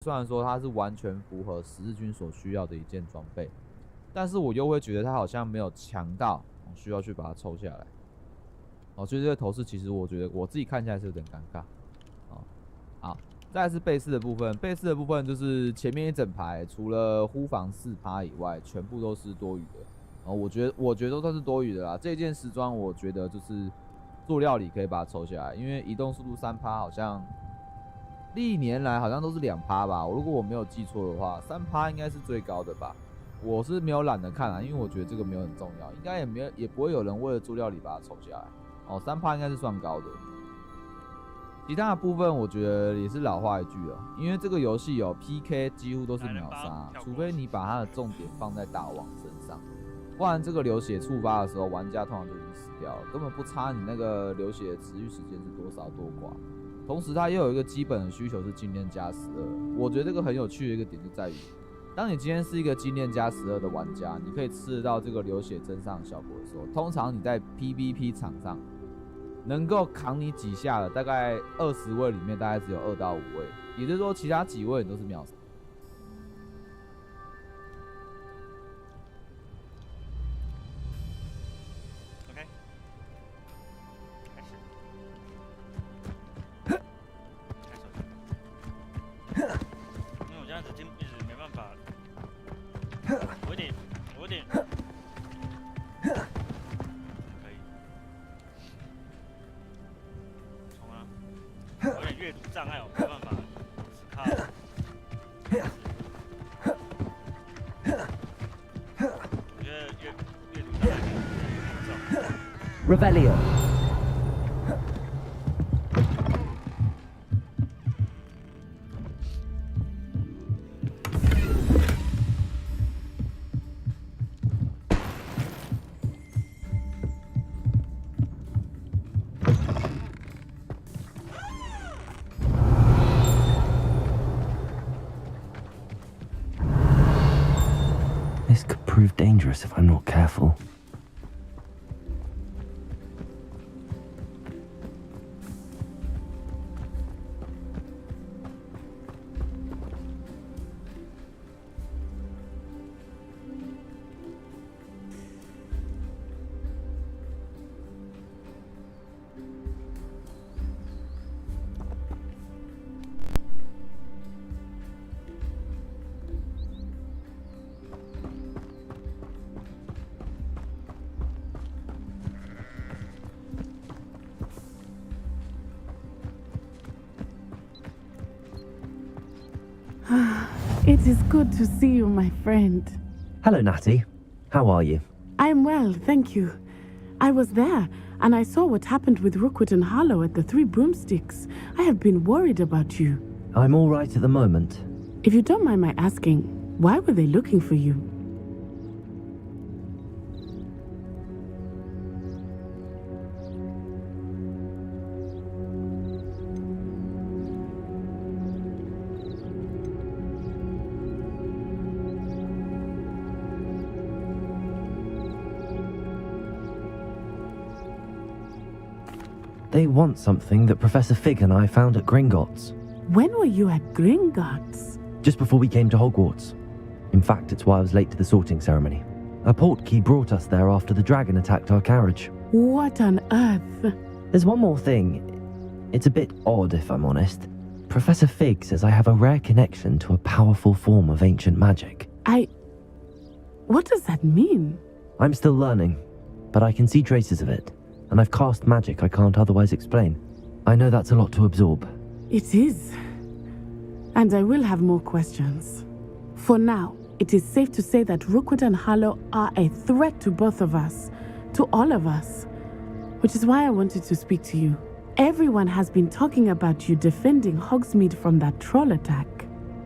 虽然说它是完全符合十字军所需要的一件装备，但是我又会觉得它好像没有强到需要去把它抽下来。所以这个头饰其实我觉得我自己看起来是有点尴尬。好，再来是背饰的部分，背饰的部分就是前面一整排除了护防4%以外，全部都是多余的。我觉得都算是多余的啦。这件时装我觉得就是做料理可以把它抽下来，因为移动速度3%好像历年来好像都是2%吧。如果我没有记错的话，3%应该是最高的吧。我是没有懒得看啊，因为我觉得这个没有很重要，应该也不会有人为了做料理把它抽下来。3%应该是算高的。其他的部分我觉得也是老话一句了，因为这个游戏PK 几乎都是秒杀，除非你把它的重点放在大王身上，不然这个流血触发的时候，玩家通常就已经死掉了，根本不差你那个流血的持续时间是多少多寡。同时它又有一个基本的需求是经验加12，我觉得这个很有趣的一个点就在于，当你今天是一个经验加12的玩家，你可以吃得到这个流血增上的效果的时候，通常你在 PVP 场上能够扛你几下的，大概20位里面大概只有2到5位，也就是说其他几位你都是秒杀。OK， 开始。因为我这样子一直没办法，我有点。阅读障碍，我没办法只靠。我觉得阅读障碍很重。Revelio. This could prove dangerous if I'm not careful. It is good to see you, my friend. Hello, Natty. How are you? I'm well, thank you. I was there, and I saw what happened with Rookwood and Harlow at the Three Broomsticks. I have been worried about you. I'm all right at the moment. If you don't mind my asking, why were they looking for you? They want something that Professor Fig and I found at Gringotts. When were you at Gringotts? Just before we came to Hogwarts. In fact, it's why I was late to the sorting ceremony. A portkey brought us there after the dragon attacked our carriage. What on earth? There's one more thing. It's a bit odd, if I'm honest. Professor Fig says I have a rare connection to a powerful form of ancient magic. What does that mean? I'm still learning, but I can see traces of it. And I've cast magic I can't otherwise explain. I know that's a lot to absorb. It is. And I will have more questions. For now, it is safe to say that Rookwood and Harlow are a threat to both of us. To all of us. Which is why I wanted to speak to you. Everyone has been talking about you defending Hogsmeade from that troll attack.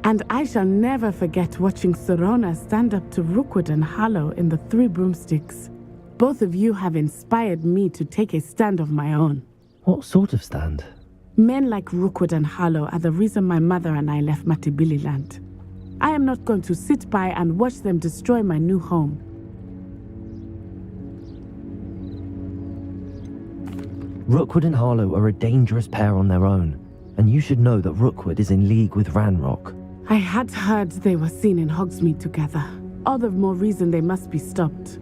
And I shall never forget watching Sirona stand up to Rookwood and Harlow in the Three Broomsticks. Both of you have inspired me to take a stand of my own. What sort of stand? Men like Rookwood and Harlow are the reason my mother and I left Matabeleland. I am not going to sit by and watch them destroy my new home. Rookwood and Harlow are a dangerous pair on their own, and you should know that Rookwood is in league with Ranrock. I had heard they were seen in Hogsmeade together. All the more reason they must be stopped.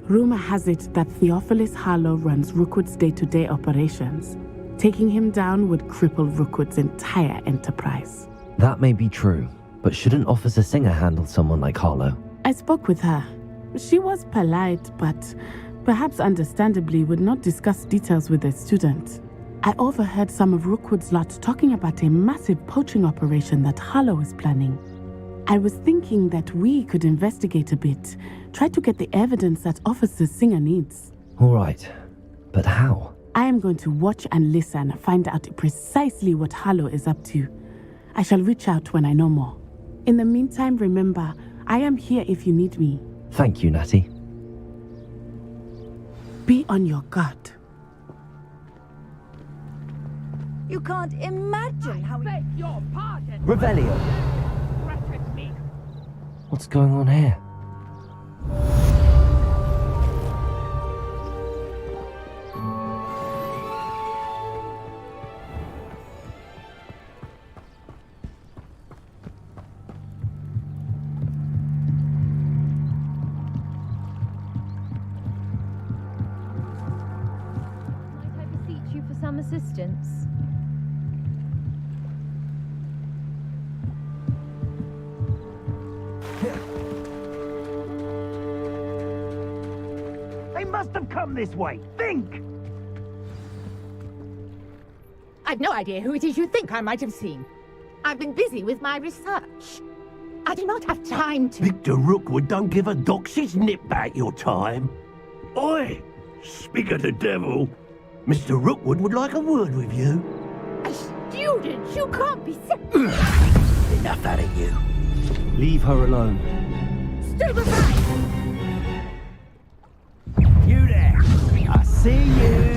Rumor has it that Theophilus Harlow runs Rookwood's day-to-day operations. Taking him down would cripple Rookwood's entire enterprise. That may be true, but shouldn't Officer Singer handle someone like Harlow? I spoke with her. She was polite, but perhaps understandably would not discuss details with a student. I overheard some of Rookwood's lot talking about a massive poaching operation that Harlow is planning. I was thinking that we could investigate a bit, try to get the evidence that Officer Singer needs. All right, but how? I am going to watch and listen, find out precisely what Harlow is up to. I shall reach out when I know more. In the meantime, remember, I am here if you need me. Thank you, Natty. Be on your guard. You can't imagine how... Beg your pardon. Revelio! Threatened me. What's going on here? Might I beseech you for some assistance? They must have come this way. Think! I've no idea who it is you think I might have seen. I've been busy with my research. I do not have time to... Victor Rookwood don't give a doxy's nip back your time. Oi! Speak of the devil. Mr. Rookwood would like a word with you. A student? You can't be... Enough out of you. Leave her alone. Stay behind! You there! I see you!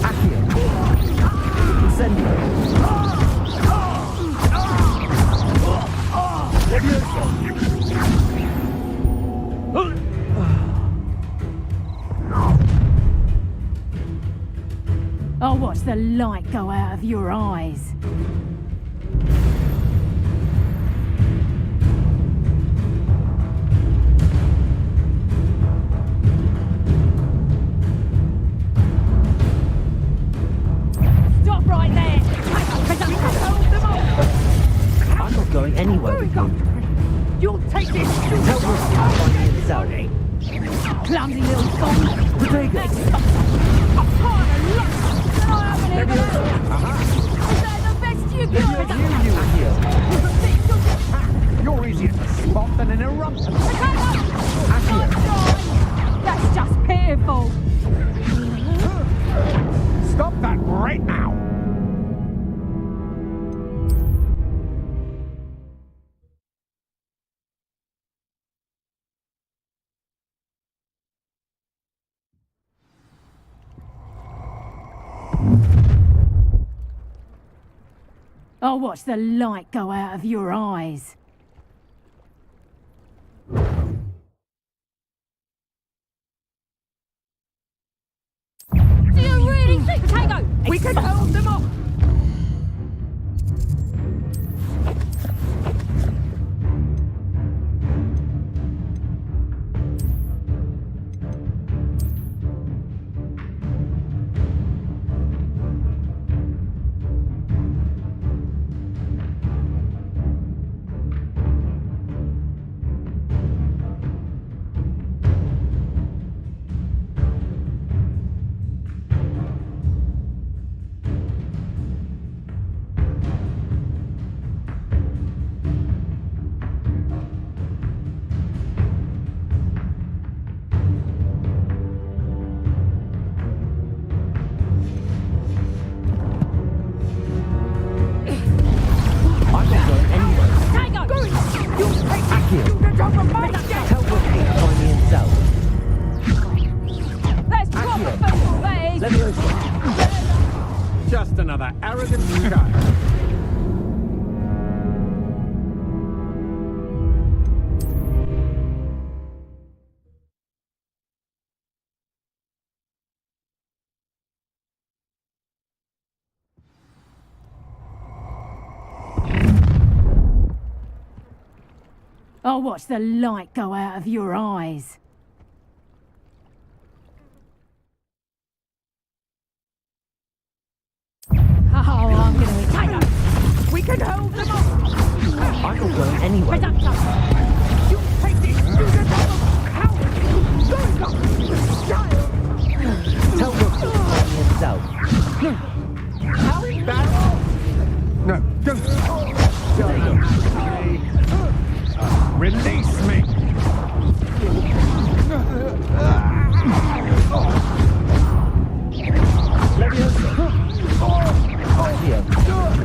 Accio! Incendio! I'll watch the light go out of your eyes. Stop right there! I'm not going anywhere with you. You'll take this, you Help us find me in Saudi. clumsy little thong! Rodrigo! Is that the best you got? You're easier to spot than an eruption. That's just pitiful! Stop that right now! I'll watch the light go out of your eyes. Do you really think, Potato? We can hold them off! Just another arrogant child. I'll watch the light go out of your eyes. Oh, I'm gonna attack them. We can hold them off. I can go anyway. Reductor! You take this, you little coward! Tell Rookwood to fight himself. How in battle? No, don't. Release me. Here.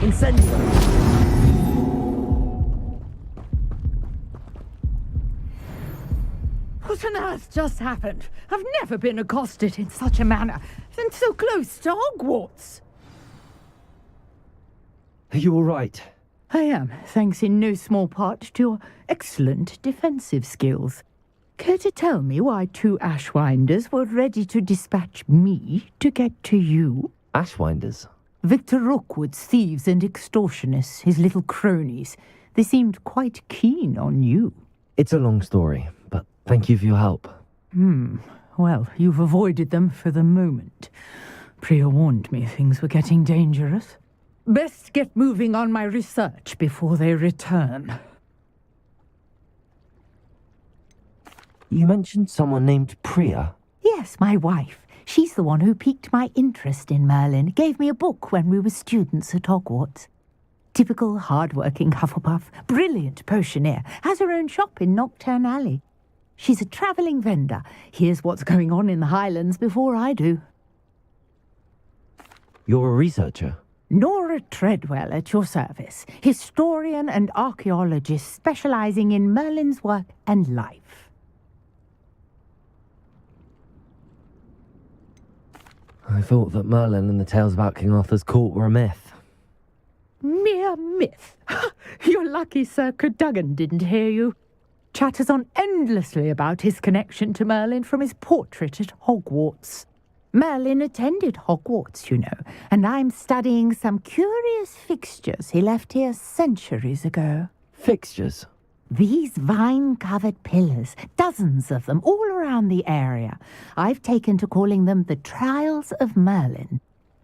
Incendio. What on earth just happened? I've never been accosted in such a manner, and so close to Hogwarts. Are you all right? I am, thanks in no small part to your excellent defensive skills. Care to tell me why 2 Ashwinders were ready to dispatch me to get to you? Ashwinders. Victor Rookwood's thieves and extortionists, his little cronies. They seemed quite keen on you. It's a long story, but thank you for your help. Well, you've avoided them for the moment. Priya warned me things were getting dangerous. Best get moving on my research before they return. You mentioned someone named Priya. Yes, my wife. She's the one who piqued my interest in Merlin, gave me a book when we were students at Hogwarts. Typical hard-working Hufflepuff, brilliant potioneer, has her own shop in Knockturn Alley. She's a travelling vendor, hears what's going on in the Highlands before I do. You're a researcher. Nora Treadwell at your service, historian and archaeologist specialising in Merlin's work and life. I thought that Merlin and the tales about King Arthur's court were a myth. Mere myth. You're lucky Sir Cadogan didn't hear you. Chatters on endlessly about his connection to Merlin from his portrait at Hogwarts. Merlin attended Hogwarts, you know, and I'm studying some curious fixtures he left here centuries ago. Fixtures? These vine-covered pillars, dozens of them, all around the area. I've taken to calling them the Trials of Merlin.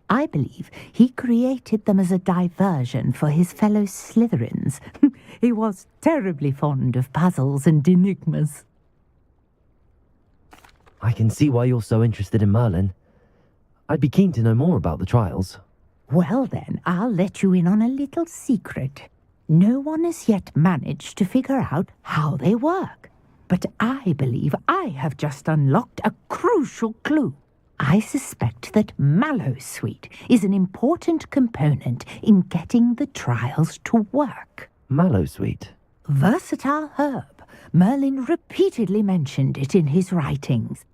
I believe he created them as a diversion for his fellow Slytherins. He was terribly fond of puzzles and enigmas. I can see why you're so interested in Merlin. I'd be keen to know more about the trials. Well then, I'll let you in on a little secret. No one has yet managed to figure out how they work. But I believe I have just unlocked a crucial clue. I suspect that Mallowsweet is an important component in getting the trials to work. Mallowsweet? Versatile herb. Merlin repeatedly mentioned it in his writings.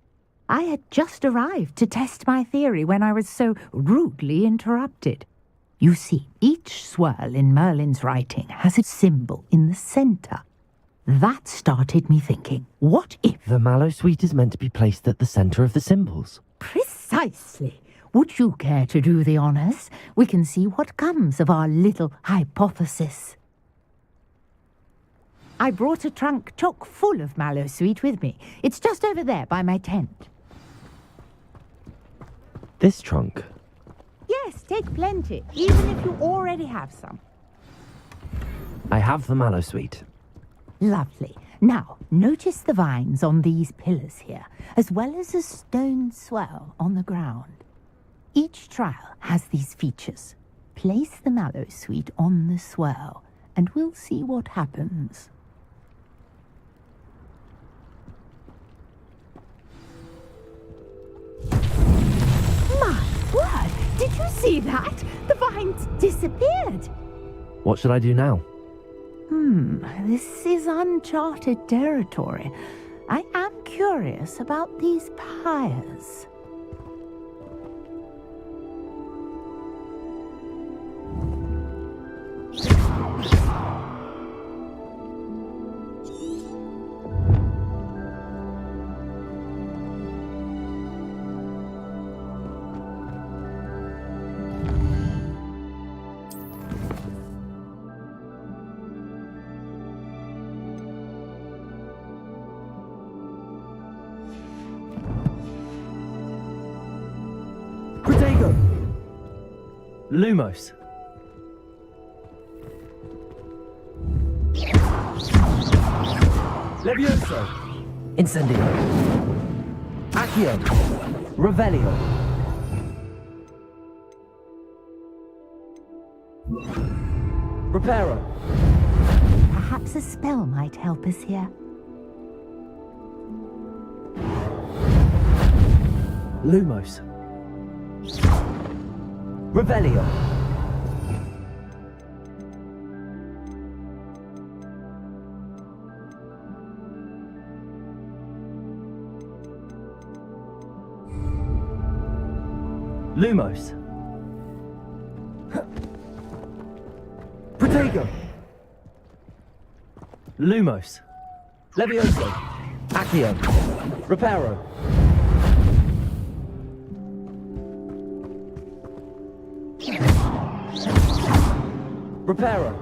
I had just arrived to test my theory when I was so rudely interrupted. You see, each swirl in Merlin's writing has a symbol in the centre. That started me thinking, what if... The Mallowsweet is meant to be placed at the centre of the symbols. Precisely. Would you care to do the honours? We can see what comes of our little hypothesis. I brought a trunk chock full of Mallowsweet with me. It's just over there by my tent. This trunk? Yes, take plenty, even if you already have some. I have the Mallowsweet. Lovely. Now, notice the vines on these pillars here, as well as a stone swell on the ground. Each trial has these features. Place the Mallowsweet on the swell, and we'll see what happens. My word! Did you see that? The vines disappeared. What should I do now? This is uncharted territory. I am curious about these pyres. Lumos. Levioso. Incendio. Accio. Revelio. Reparo. Perhaps a spell might help us here. Lumos. Revelio. Lumos. Protego. Lumos. Levioso. Accio. Reparo. Reparo.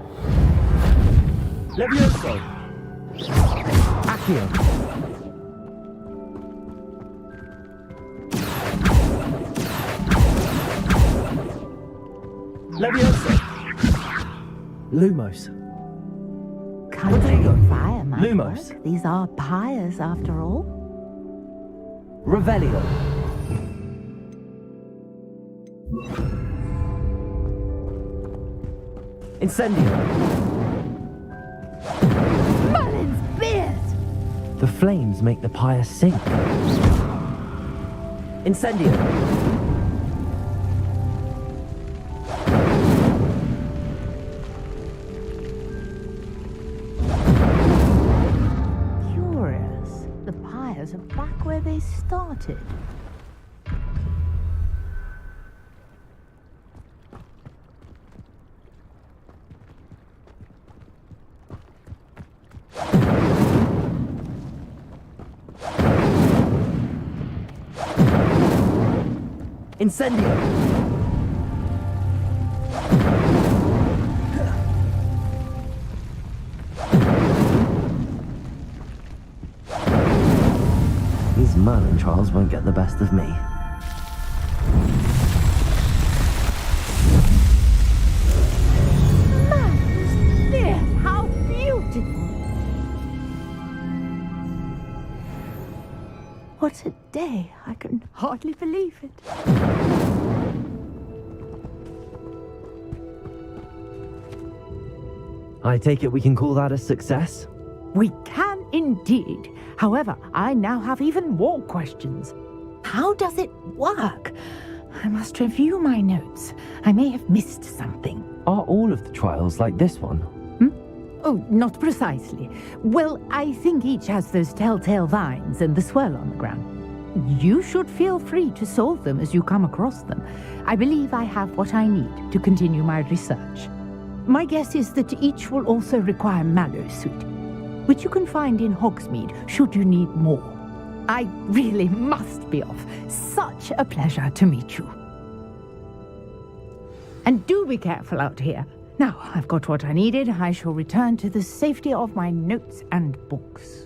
Levioso. Accio. Levioso. Lumos. Conjuring fire might Lumos. work. These are pyres, after all. Revelio. Incendio. Merlin's beard! The flames make the pyre sink. Incendio. Curious. The pyres are back where they started. Incendio. These Merlin trials won't get the best of me. Merlin's beard! How beautiful! What a day! I can hardly believe it. I take it we can call that a success? We can indeed. However, I now have even more questions. How does it work? I must review my notes. I may have missed something. Are all of the trials like this one? Oh, not precisely. Well, I think each has those telltale vines and the swirl on the ground. You should feel free to solve them as you come across them. I believe I have what I need to continue my research. My guess is that each will also require Mallowsweet, which you can find in Hogsmeade should you need more. I really must be off. Such a pleasure to meet you. And do be careful out here. Now, I've got what I needed. I shall return to the safety of my notes and books.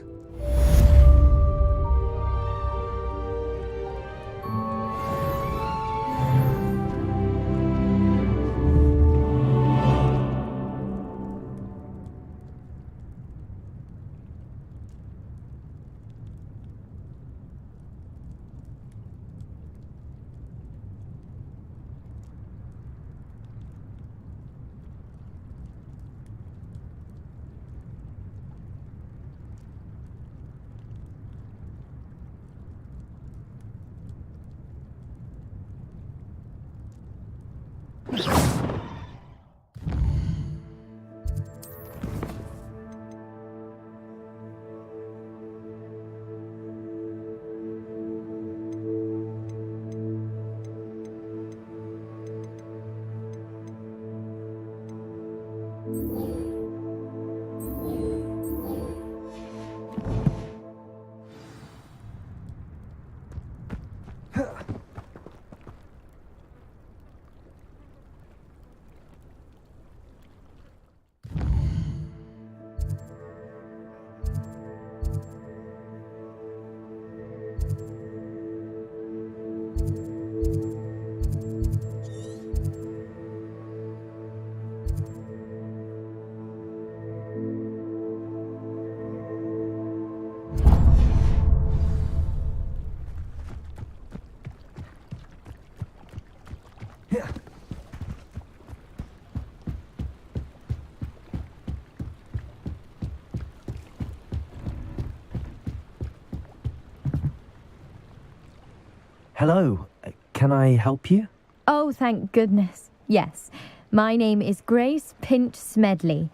Hello. Can I help you? Oh, thank goodness. Yes. My name is Grace Pinch Smedley.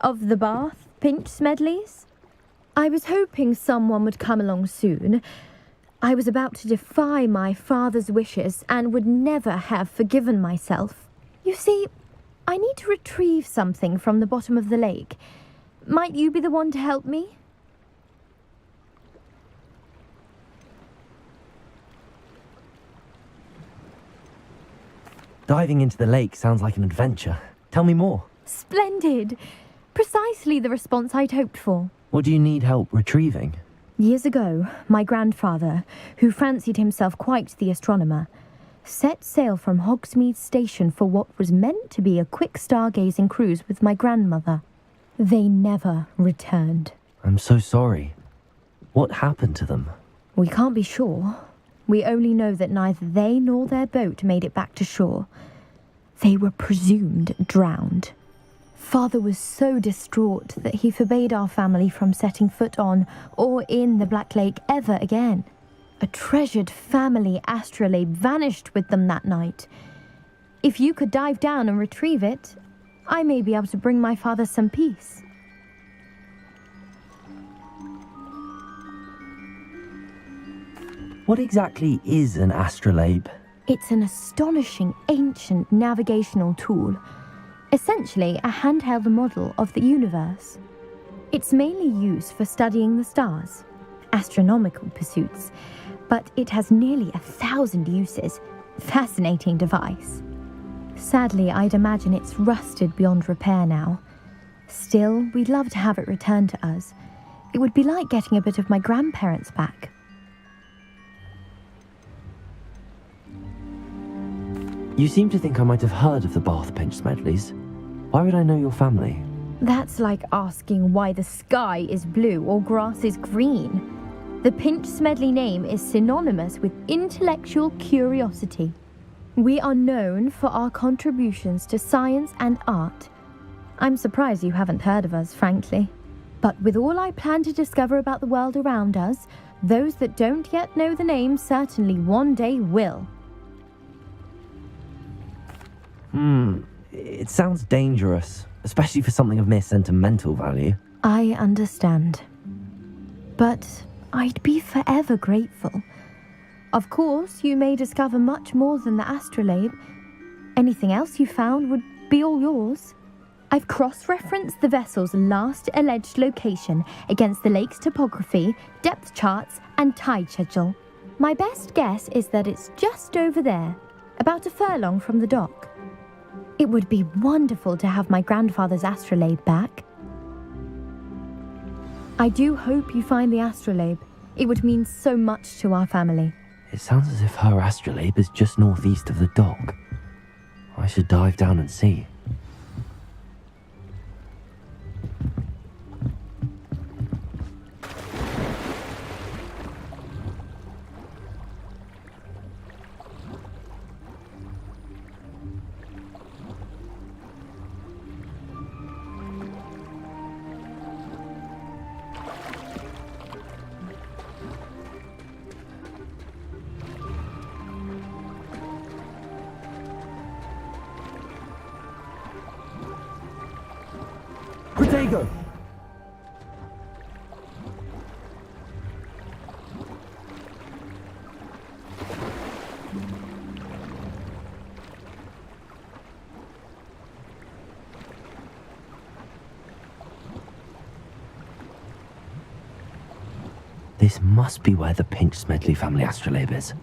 Of the Bath Pinch Smedleys? I was hoping someone would come along soon. I was about to defy my father's wishes and would never have forgiven myself. You see, I need to retrieve something from the bottom of the lake. Might you be the one to help me? Diving into the lake sounds like an adventure. Tell me more. Splendid! Precisely the response I'd hoped for. What do you need help retrieving? Years ago, my grandfather, who fancied himself quite the astronomer, set sail from Hogsmeade Station for what was meant to be a quick stargazing cruise with my grandmother. They never returned. I'm so sorry. What happened to them? We can't be sure. We only know that neither they nor their boat made it back to shore. They were presumed drowned. Father was so distraught that he forbade our family from setting foot on or in the Black Lake ever again. A treasured family astrolabe vanished with them that night. If you could dive down and retrieve it, I may be able to bring my father some peace. What exactly is an astrolabe? It's an astonishing ancient navigational tool, essentially a handheld model of the universe. It's mainly used for studying the stars, astronomical pursuits, but it has nearly 1,000 uses. Fascinating device. Sadly, I'd imagine it's rusted beyond repair now. Still, we'd love to have it returned to us. It would be like getting a bit of my grandparents back. You seem to think I might have heard of the Bath Pinch Smedleys. Why would I know your family? That's like asking why the sky is blue or grass is green. The Pinch Smedley name is synonymous with intellectual curiosity. We are known for our contributions to science and art. I'm surprised you haven't heard of us, frankly. But with all I plan to discover about the world around us, those that don't yet know the name certainly one day will. It sounds dangerous, especially for something of mere sentimental value. I understand. But I'd be forever grateful. Of course, you may discover much more than the astrolabe. Anything else you found would be all yours. I've cross-referenced the vessel's last alleged location against the lake's topography, depth charts, and tide schedule. My best guess is that it's just over there, about a furlong from the dock. It would be wonderful to have my grandfather's astrolabe back. I do hope you find the astrolabe. It would mean so much to our family. It sounds as if her astrolabe is just northeast of the dock. I should dive down and see. Protego! This must be where the Pinch Smedley family astrolabe is.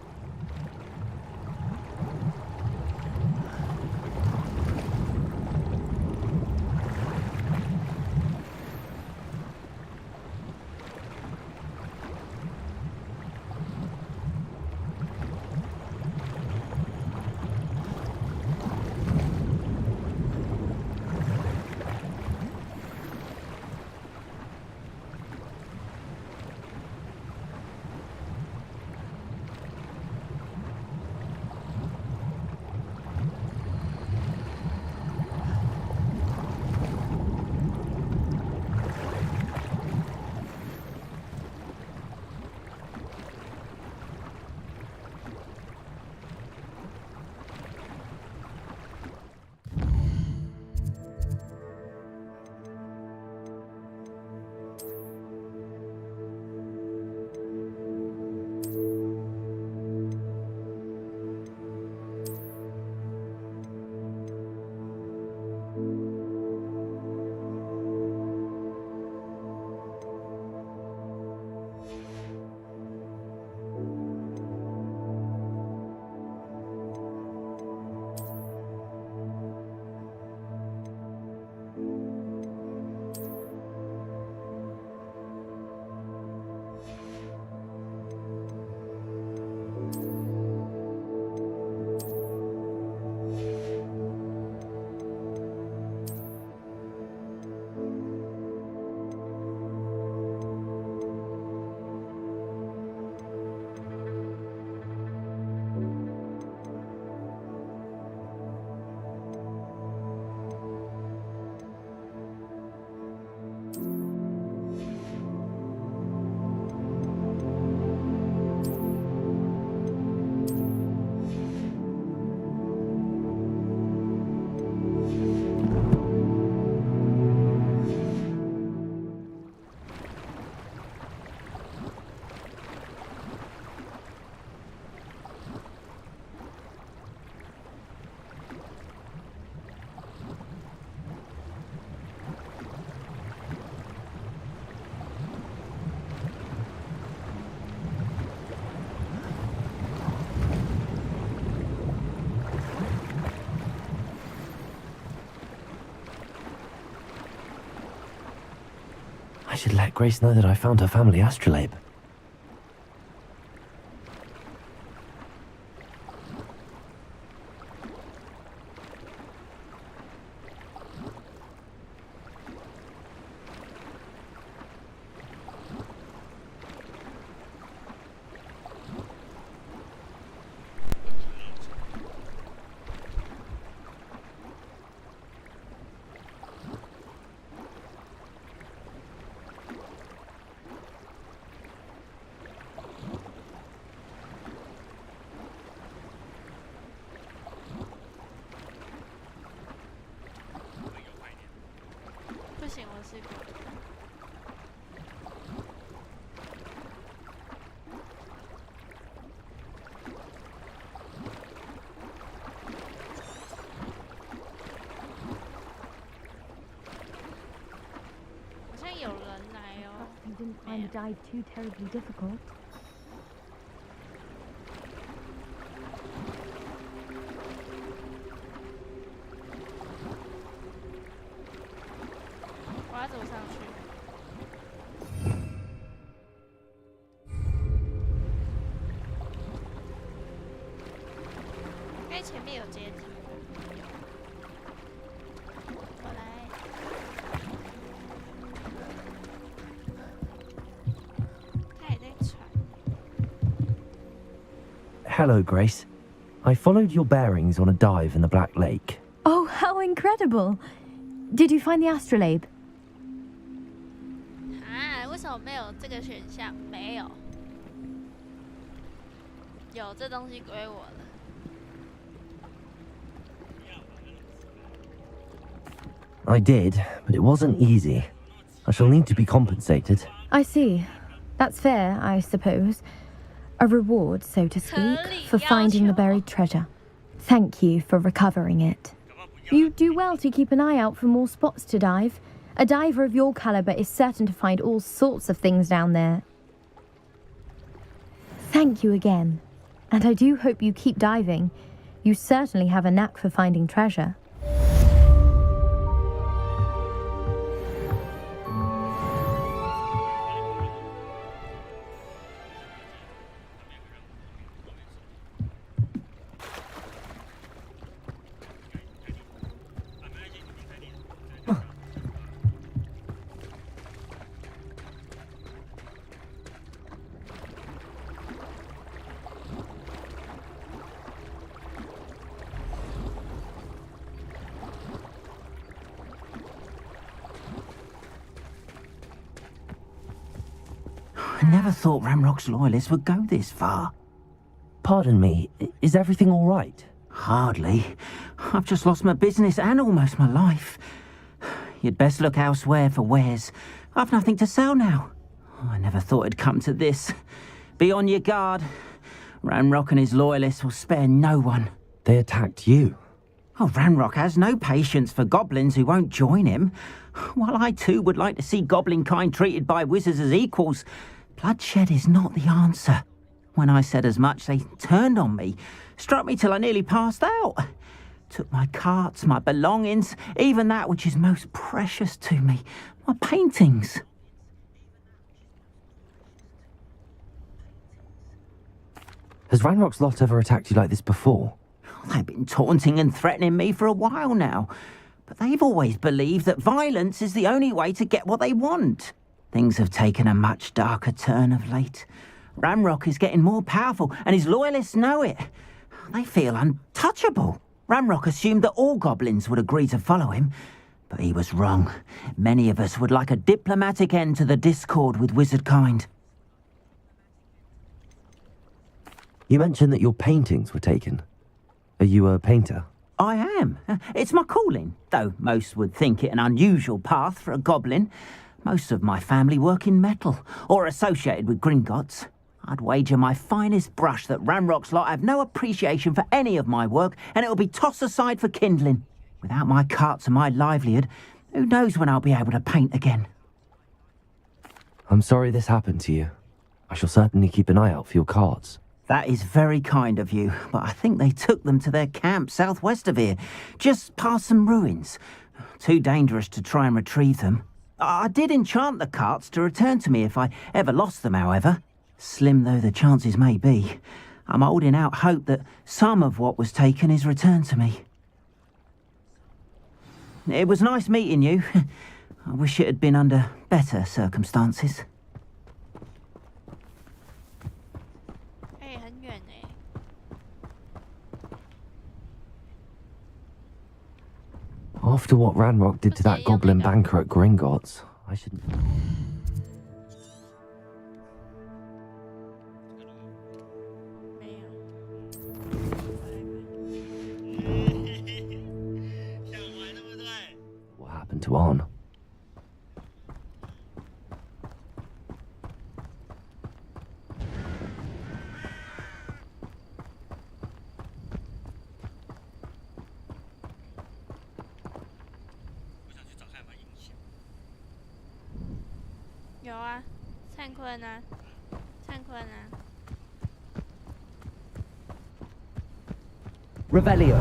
should let Grace know that I found her family astrolabe. You didn't find the dive too terribly difficult. Hello, Grace. I followed your bearings on a dive in the Black Lake. Oh, how incredible! Did you find the astrolabe? 啊，为什么没有这个选项？没有，有这东西归我了。I did, but it wasn't easy. I shall need to be compensated. I see. That's fair, I suppose. A reward, so to speak, for finding the buried treasure. Thank you for recovering it. You do well to keep an eye out for more spots to dive. A diver of your caliber is certain to find all sorts of things down there. Thank you again. And I do hope you keep diving. You certainly have a knack for finding treasure. I never thought Ranrock's loyalists would go this far. Pardon me, is everything all right? Hardly. I've just lost my business and almost my life. You'd best look elsewhere for wares. I've nothing to sell now. I never thought it'd come to this. Be on your guard. Ranrock and his loyalists will spare no one. They attacked you. Oh, Ranrock has no patience for goblins who won't join him. While I too would like to see goblin kind treated by wizards as equals, bloodshed is not the answer. When I said as much, they turned on me, struck me till I nearly passed out. Took my carts, my belongings, even that which is most precious to me, my paintings. Has Ranrock's lot ever attacked you like this before? They've been taunting and threatening me for a while now, but they've always believed that violence is the only way to get what they want. Things have taken a much darker turn of late. Ranrock is getting more powerful, and his loyalists know it. They feel untouchable. Ranrock assumed that all goblins would agree to follow him, but he was wrong. Many of us would like a diplomatic end to the discord with wizard kind. You mentioned that your paintings were taken. Are you a painter? I am. It's my calling, though most would think it an unusual path for a goblin. Most of my family work in metal, or associated with Gringotts. I'd wager my finest brush that Ranrock's lot have no appreciation for any of my work, and it'll be tossed aside for kindling. Without my carts and my livelihood, who knows when I'll be able to paint again. I'm sorry this happened to you. I shall certainly keep an eye out for your carts. That is very kind of you, but I think they took them to their camp southwest of here, just past some ruins. Too dangerous to try and retrieve them. I did enchant the carts to return to me if I ever lost them, however. Slim though the chances may be, I'm holding out hope that some of what was taken is returned to me. It was nice meeting you. I wish it had been under better circumstances. 哎，很远哎。 After what Ranrock did to that goblin banker at Gringotts, I shouldn't. 没有。 What happened to Arn? Có有啊，灿坤啊，灿坤啊。 Revelio.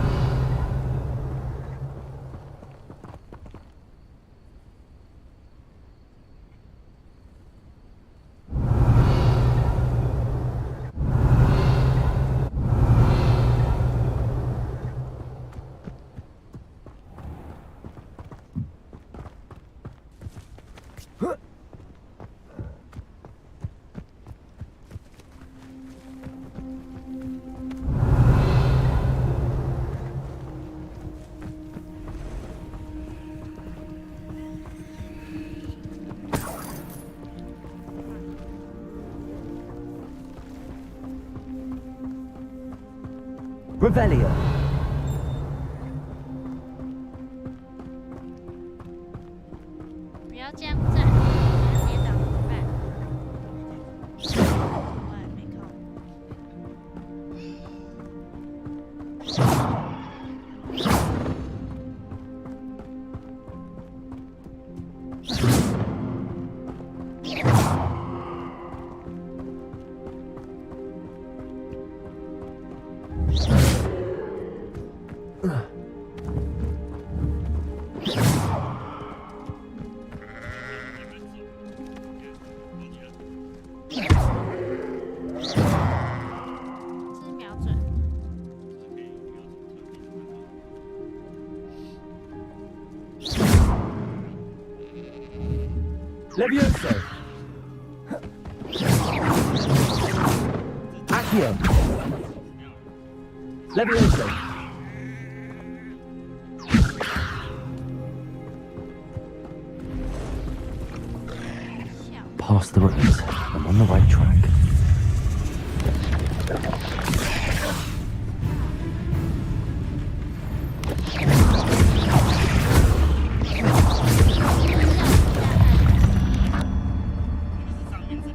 Revelio. 不要这样站，你跌倒怎么办？我还没靠。 Levioso. Accio. Levioso. Past the ruins. I'm on the right track.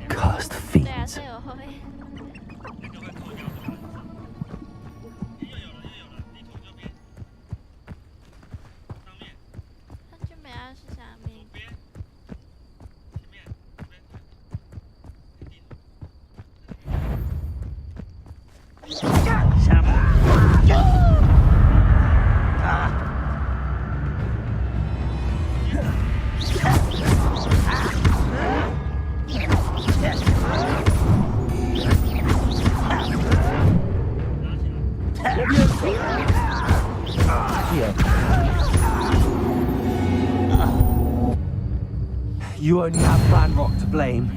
Cursed 对啊， fiends. 队友会。他就没要是下面。 You only have Ranrock to blame.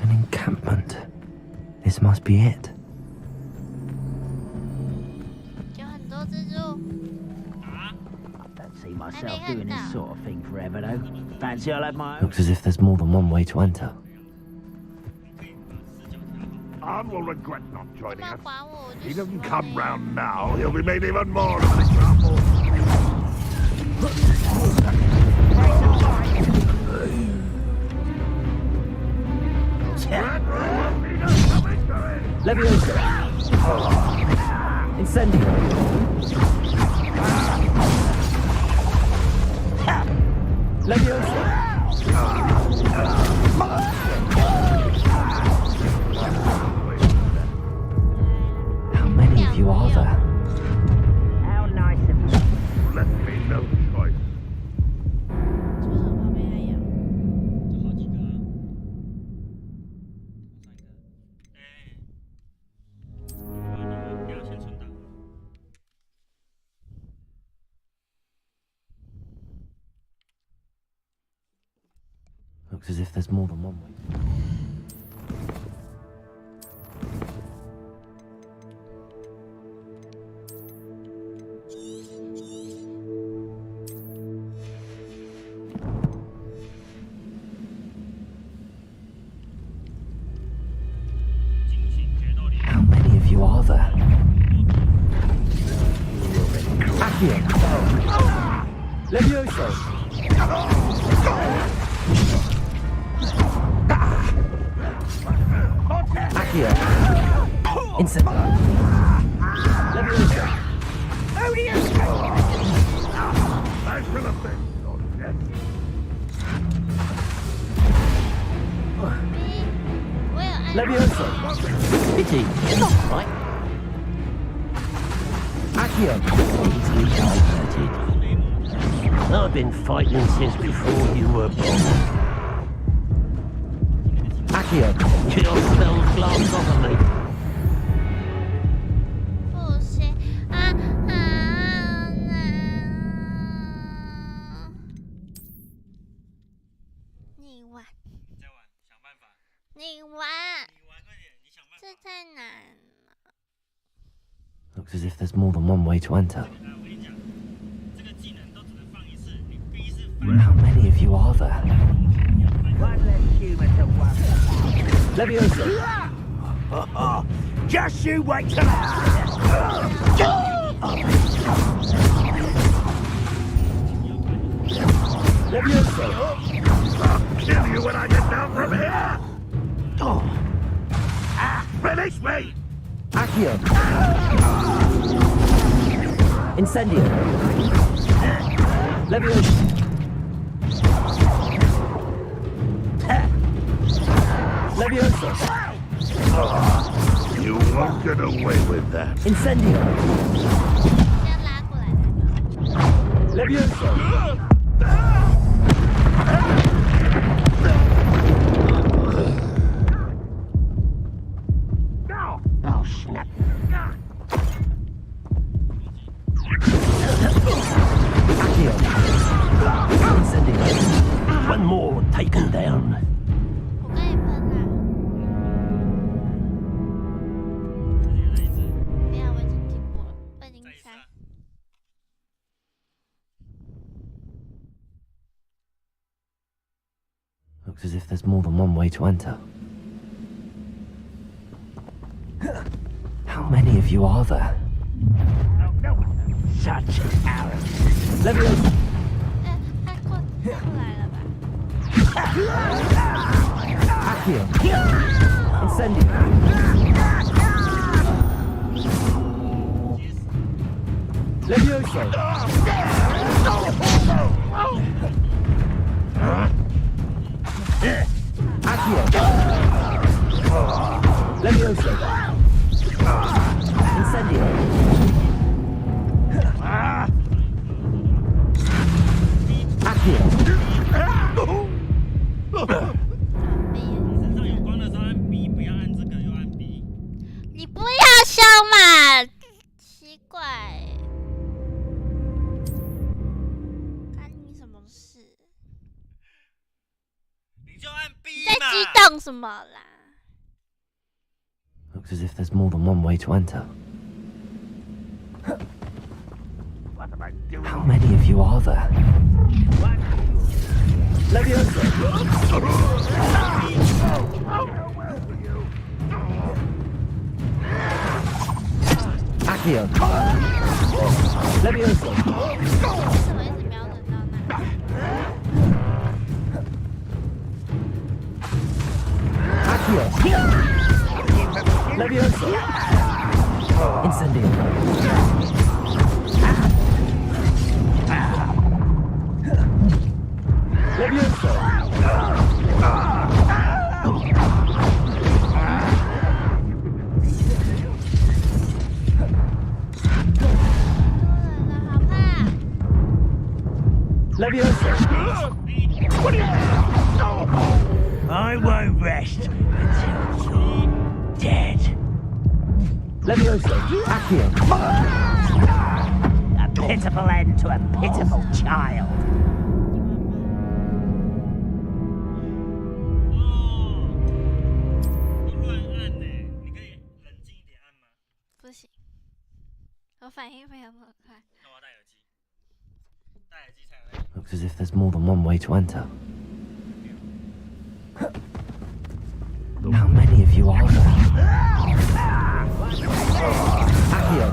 An encampment. This must be it. 有很多蜘蛛。 Don't see myself doing this sort of thing forever, though. Fancy I'll have my own. Looks as if there's more than one way to enter. Arn will regret not 他 joining 们 us. 管我，我 He 就 doesn't 说 come 了呀 round now, he'll be made even more of an example. Levioso. Incendio. How many of you are there? How nice of you. Left me no choice. 是不是我旁边还有？就好几个啊，3个。你要先存档。 Looks as if there's more than one way. How many of you are there? Accio! Levioso! Accio! Instant! Levioso! I should have been so dead. 我有按。 Levioso! Pity. It's all right. Accio! Easily diverted. I've been fighting since before you were born. Accio! Your spells glance off of me. 不行啊啊！你玩，再玩，想办法。你玩，你玩快点，你想办法。这太难了。 Looks as if there's more than one way to enter. 我跟你讲，这个技能都只能放一次，你逼是 How many of you are there? One less human to worry. Levioso! Just you wait till Levioso! I'll kill you when I get down from here. Oh. Release me! Accio! Incendio! Levioso! Levioso! You won't get away with that. Incendio! 先拉过来那个。 Levioso! Oh, snap. Accio! Incendio! One more taken down. 我跟你喷啊！不要，我已经听过了，我已经删。 Looks as if there's more than one way to enter. How many of you are there? Such arrogance. Levioso! 他过来了吧？ Accio! Incendio! Levioso! Accio! Levioso! Incendio! Accio! 身上有光的时候按 B， 不要按这个又按 B。你不要笑嘛！奇怪，干你什么事？你就按 B 在嘛。激动什么啦？ Looks as if there's more than one way to enter. What am I doing? How many of you are there? Levioso! Accio! Levioso! 为什么一直瞄准到那？ Accio! Levioso! Incendio! Leviosa! I won't rest until you're dead. Leviosa! Accio! A pitiful end to a pitiful child. 不行，我反应没有那么快。那我要戴耳机，戴耳机才有那个。 Looks as if there's more than one way to enter. How many of you are there? Accio!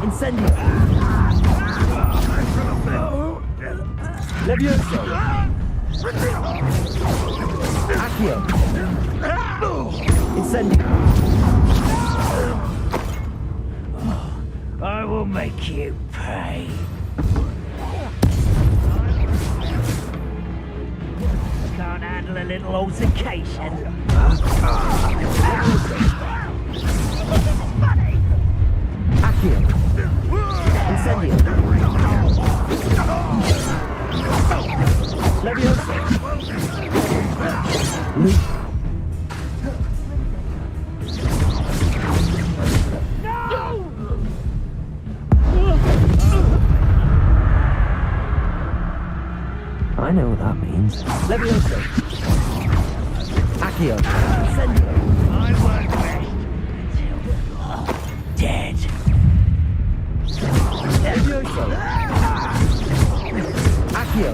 Incendio! Levioso! Accio! Incendio! I will make you pay. Can't handle a little altercation. Accio! Incendio! Levioso! Luke! I know what that means. Levioso! Accio! Incendio! I won't rest until you're dead. Levioso! Accio!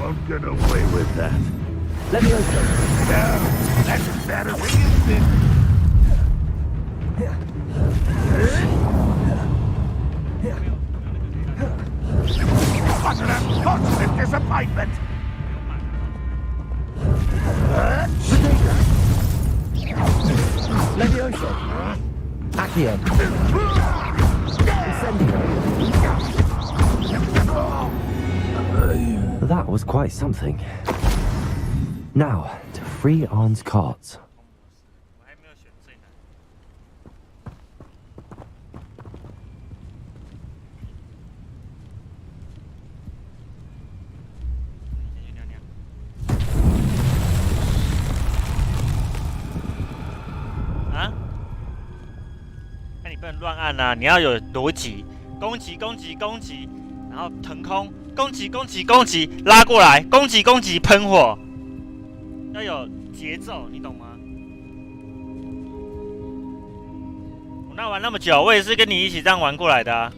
Won't get away with that. Levioso! That's as bad as it used to. Constant disappointment. Levioso! Accio! Incendio! That was quite something. Now, to free Arn's cards. 我还没有选最难。先去尿尿。啊？那你不能乱按啊！你要有逻辑，攻击，攻击，攻击，然后腾空，攻击，攻击，攻击，拉过来，攻击，攻击，喷火，要有节奏，你懂吗？我那玩那么久，我也是跟你一起这样玩过来的啊。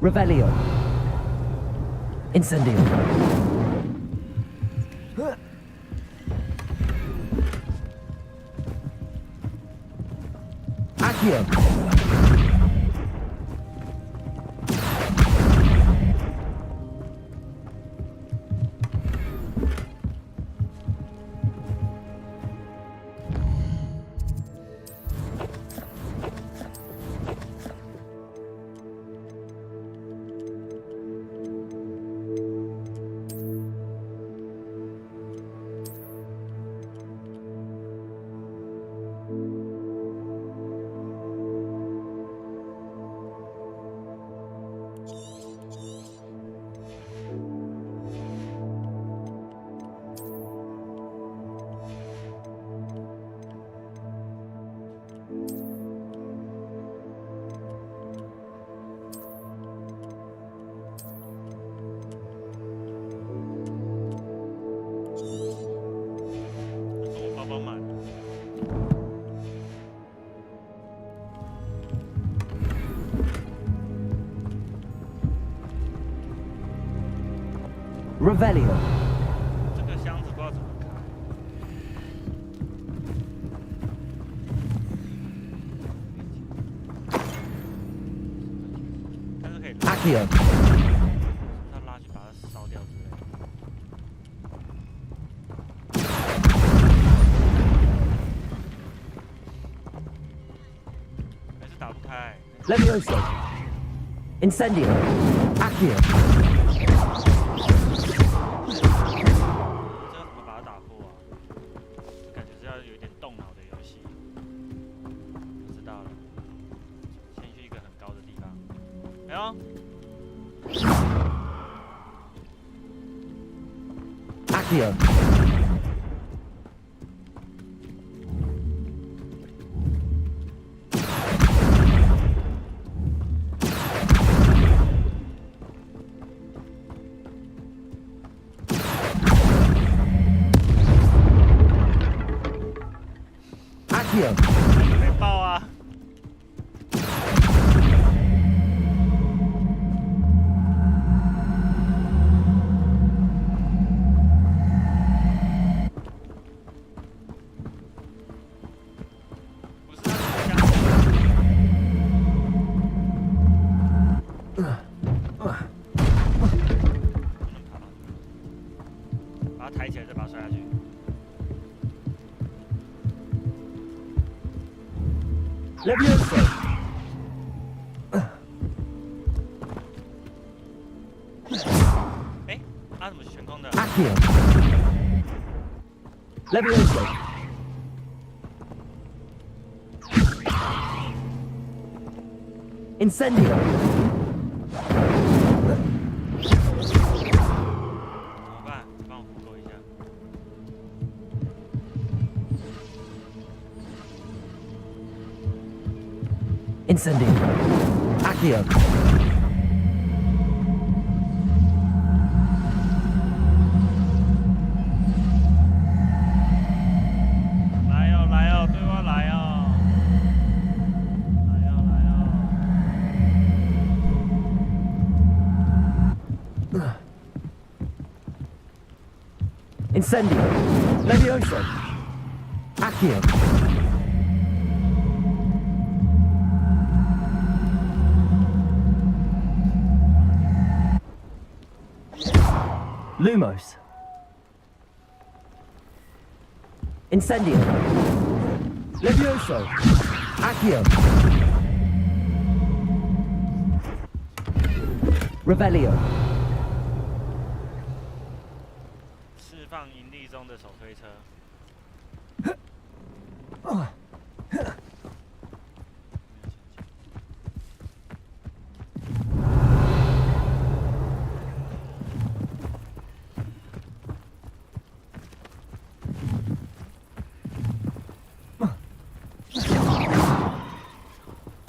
Revelio! Incendio! Accio! Revelio! 这个箱子不知道怎么开。但是可以拉。Accio! 他拉去把它烧掉之类的。还是打不开。Levioso! Incendio! Accio! Accio. Accio. 被爆啊！ 把它抬起来，再把它摔下去。 Levioso. 哎，他怎么悬空的？ Accio. Levioso. Incendio. 怎么办？你帮我扶勾一下。 Incendio. Accio. 来哦，来哦，对我来哦，来哦，来哦。 Incendio. Levioso. Accio. Lumos. Incendio. Levioso. Accio. Revelio. 释放盈利中的手推车。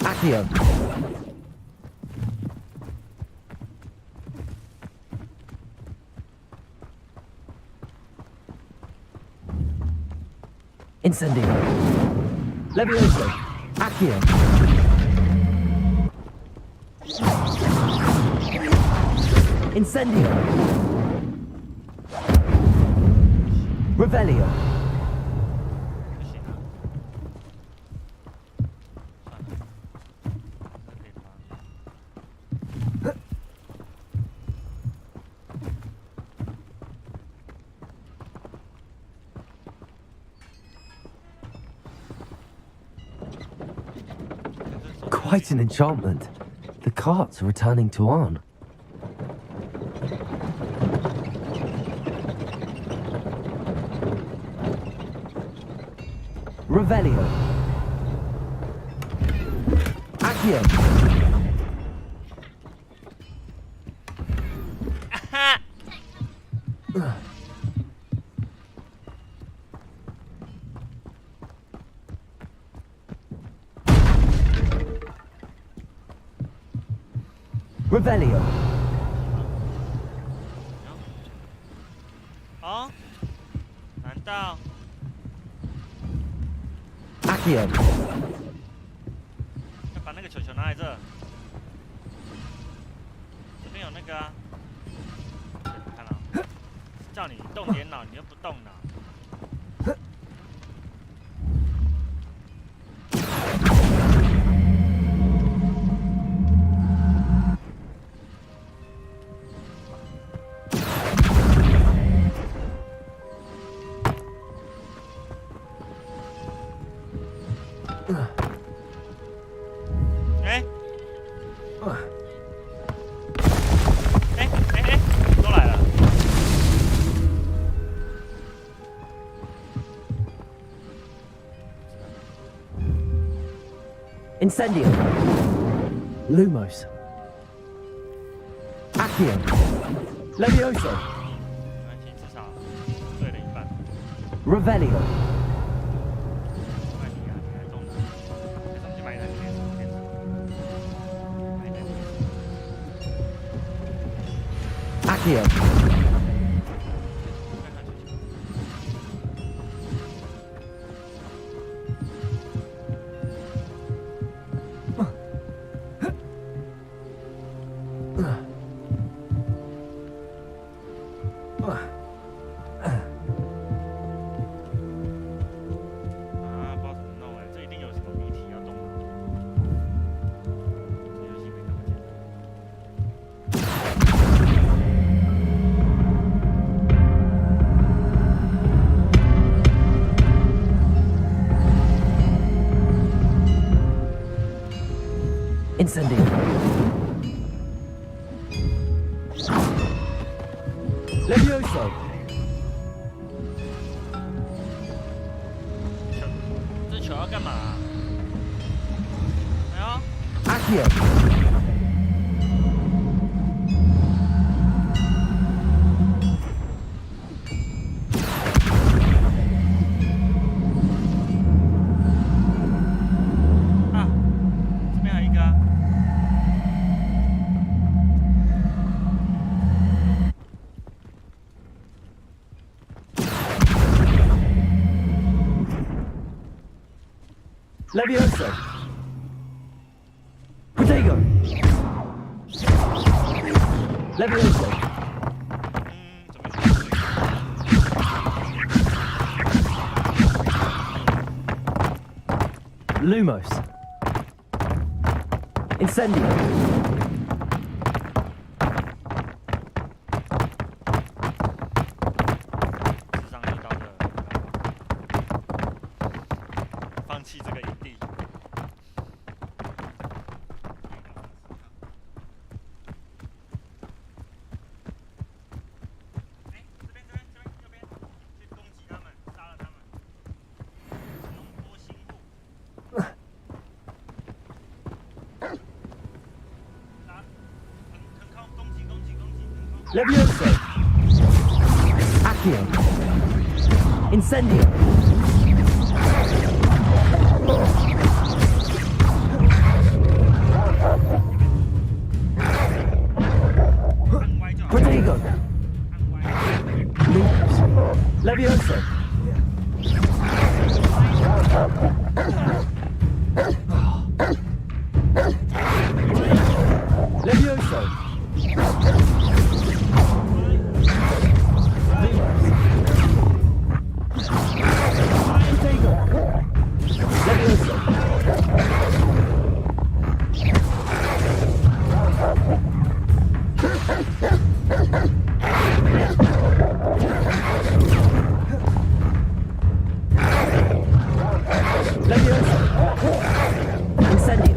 Accio. Incendio. Levioso. Accio. Incendio. Revelio. 不行啊。算了，那可以吗？ Quite an enchantment. The carts are returning to Arn. Revelio. Accio. Revelio. 哦？难道？ Accio. 要把那个球球拿来这？这边有那个啊。对，看到。叫你动点脑，你又不动脑。 都来了。 Incendio. Lumos. Accio. Levioso. 没关系，至少对了一半。 Revelio. 快你啊，你还中了，还是我们去买一台电视？买一台电视。 Accio. 啊，不知道怎么弄哎，这一定有什么谜题要动脑。这游戏没那么简单。 Incendio. Levioso. 这球要干嘛？哎呦， Accio.啊，这边还有一个啊。 Levioso. Protego. Levioso. 准备 Lumos. Incendio. 智商又到这了，放弃这个营地。哎，这边，右边，去攻击他们，杀了他们。龙波星部。腾空，攻击，腾空。 Levioso. Accio. Incendio. Protego. Lumos. Levioso. Levioso. Incendio.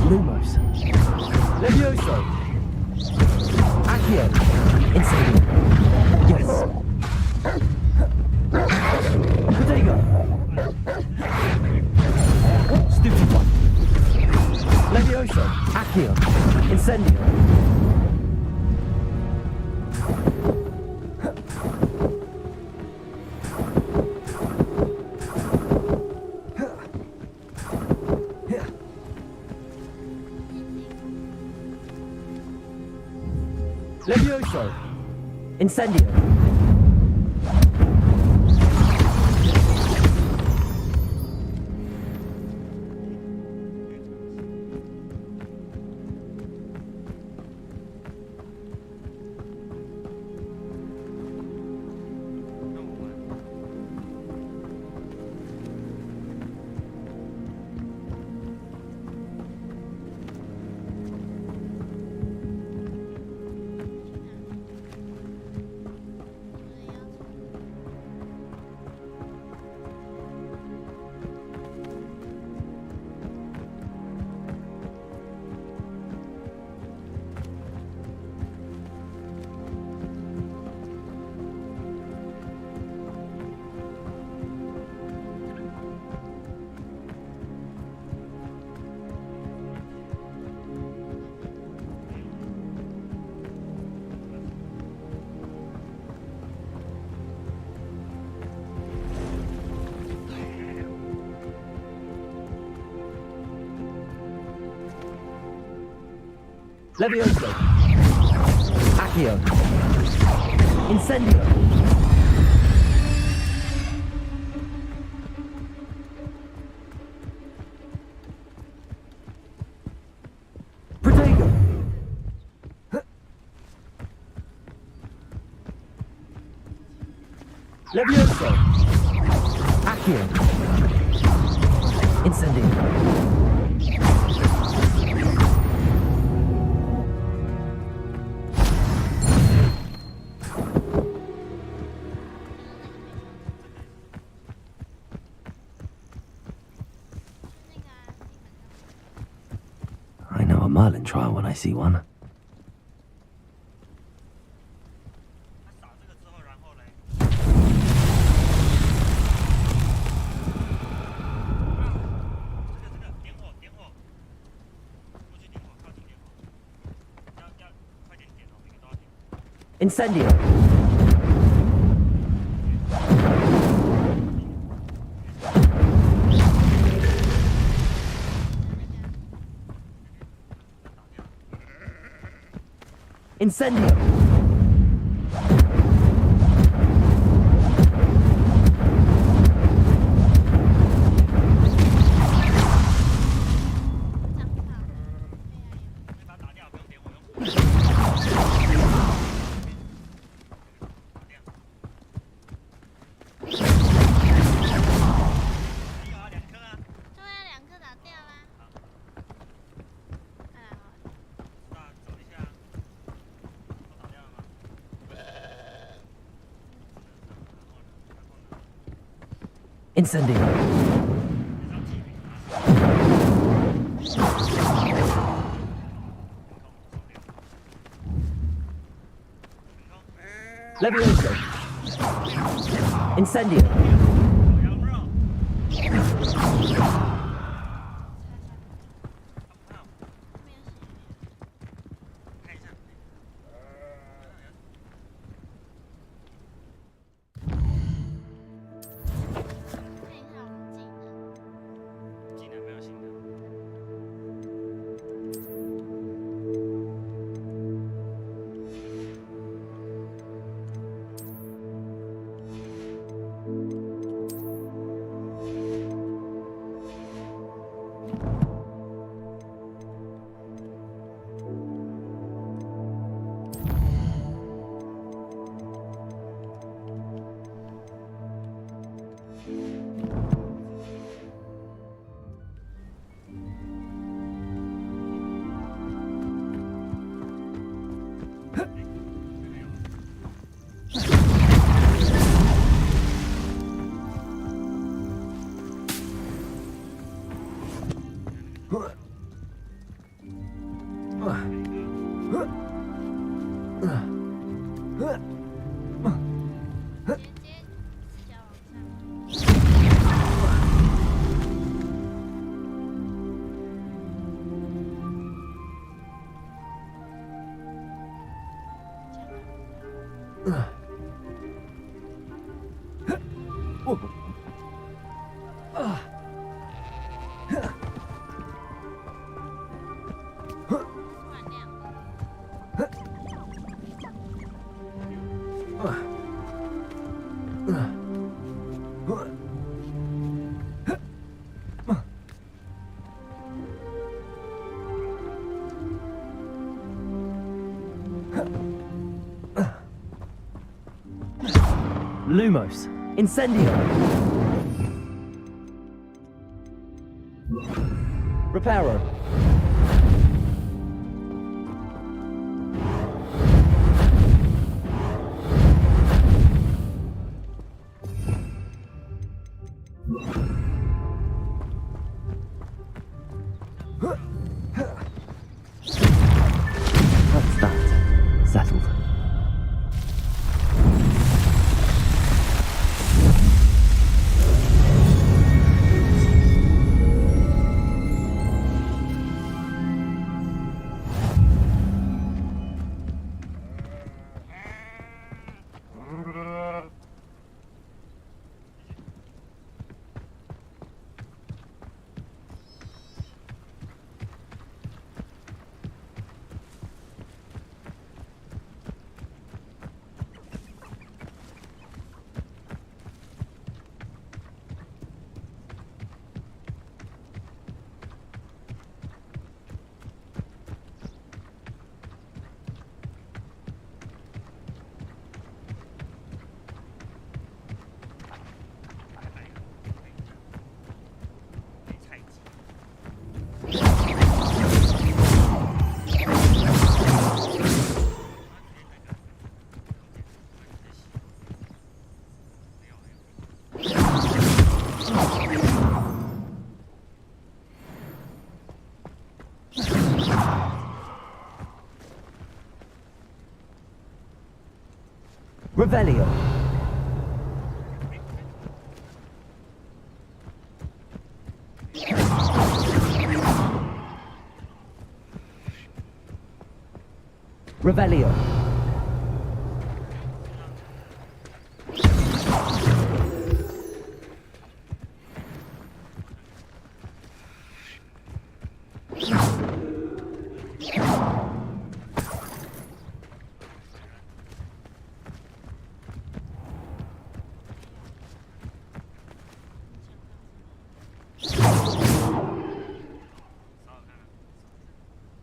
Lumos. Levioso. Accio. Incendio. Yes. Protego. Stupid one. Levioso. Accio. Incendio. Levioso. Incendio. Levioso. Accio. Incendio. Protego. Levioso. Accio. Incendio. I know a Merlin trial when I see one. 他扫这个之后，然后嘞，这个点火，过去点火，靠近点火，要快点点哦，每个都要点。Incendio. Incendio. Incendio. Levioso. Incendio. Lumos. Incendio. Reparo. That's that. Settled. Revelio. Revelio.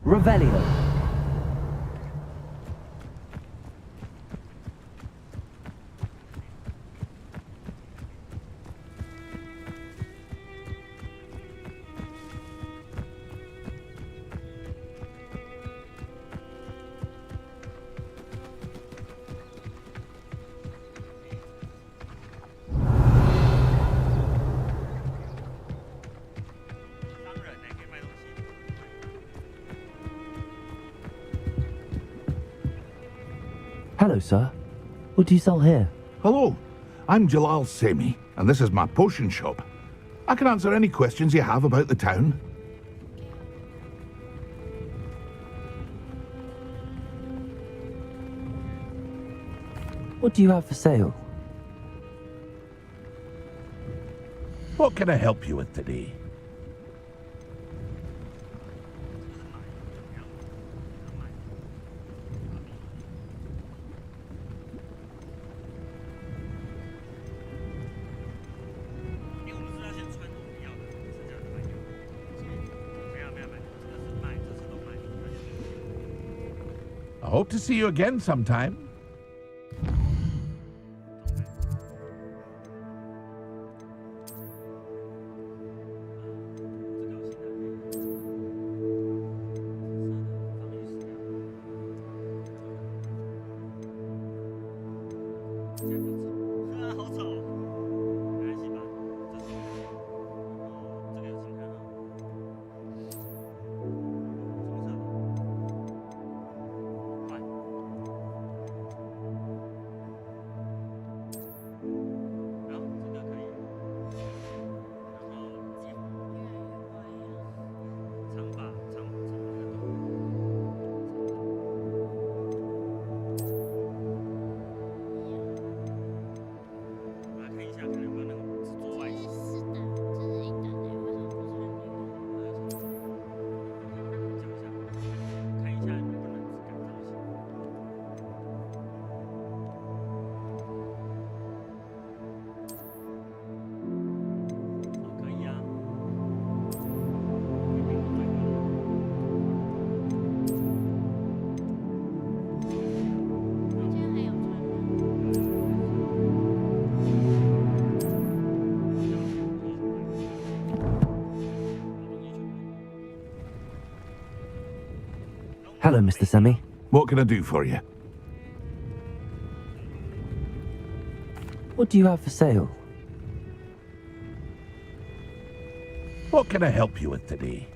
Revelio. Hello, sir. What do you sell here? Hello, I'm Jalal Semi, and this is my potion shop. I can answer any questions you have about the town. What do you have for sale? What can I help you with today? I hope to see you again sometime. Hello, Mr. Semi. What can I do for you? What do you have for sale? What can I help you with today?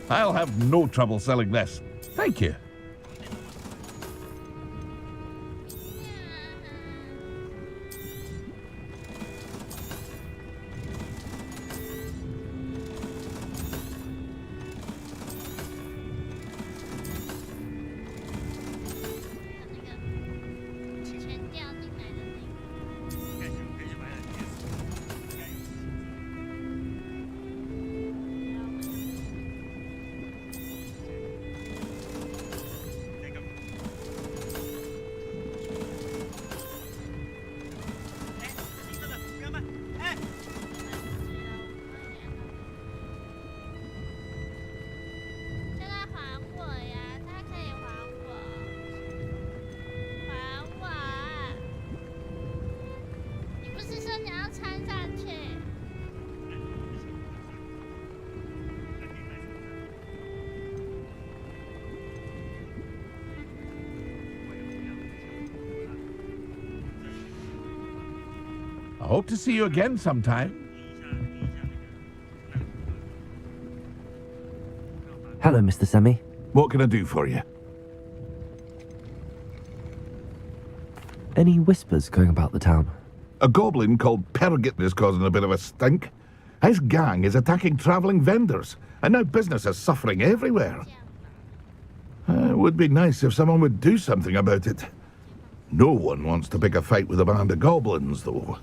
I'll have no trouble selling this. Thank you. Hope to see you again sometime. Hello, Mr. Semi. What can I do for you? Any whispers going about the town? A goblin called Pergit is causing a bit of a stink. His gang is attacking travelling vendors, and now business is suffering everywhere. It would be nice if someone would do something about it. No one wants to pick a fight with a band of goblins, though.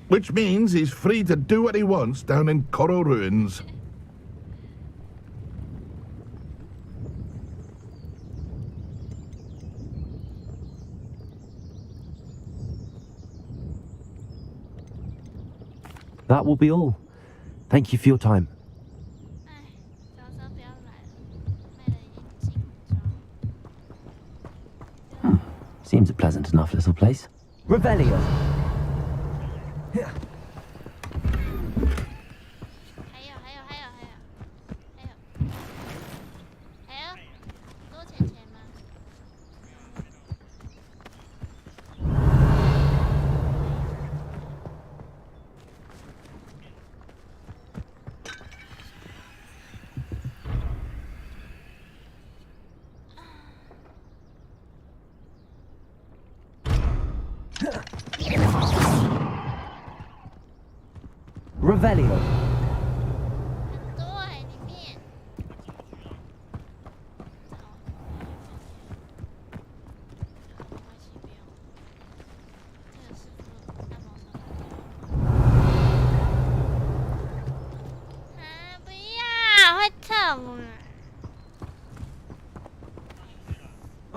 Which means he's free to do what he wants down in Coral Ruins. That will be all. Thank you for your time. 哎，早上不要来了，卖的已经紧张。 Seems a pleasant enough little place. Revelio. 还有，多钱吗？ Revelio. 很多哎，里面。没关系，不用。这个师傅按摩手啊，不要，会痛啊！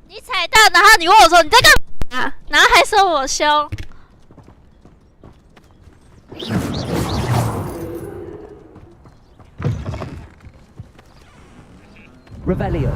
你踩到，然后你问我说你在干嘛，然后还说我凶。Revelio.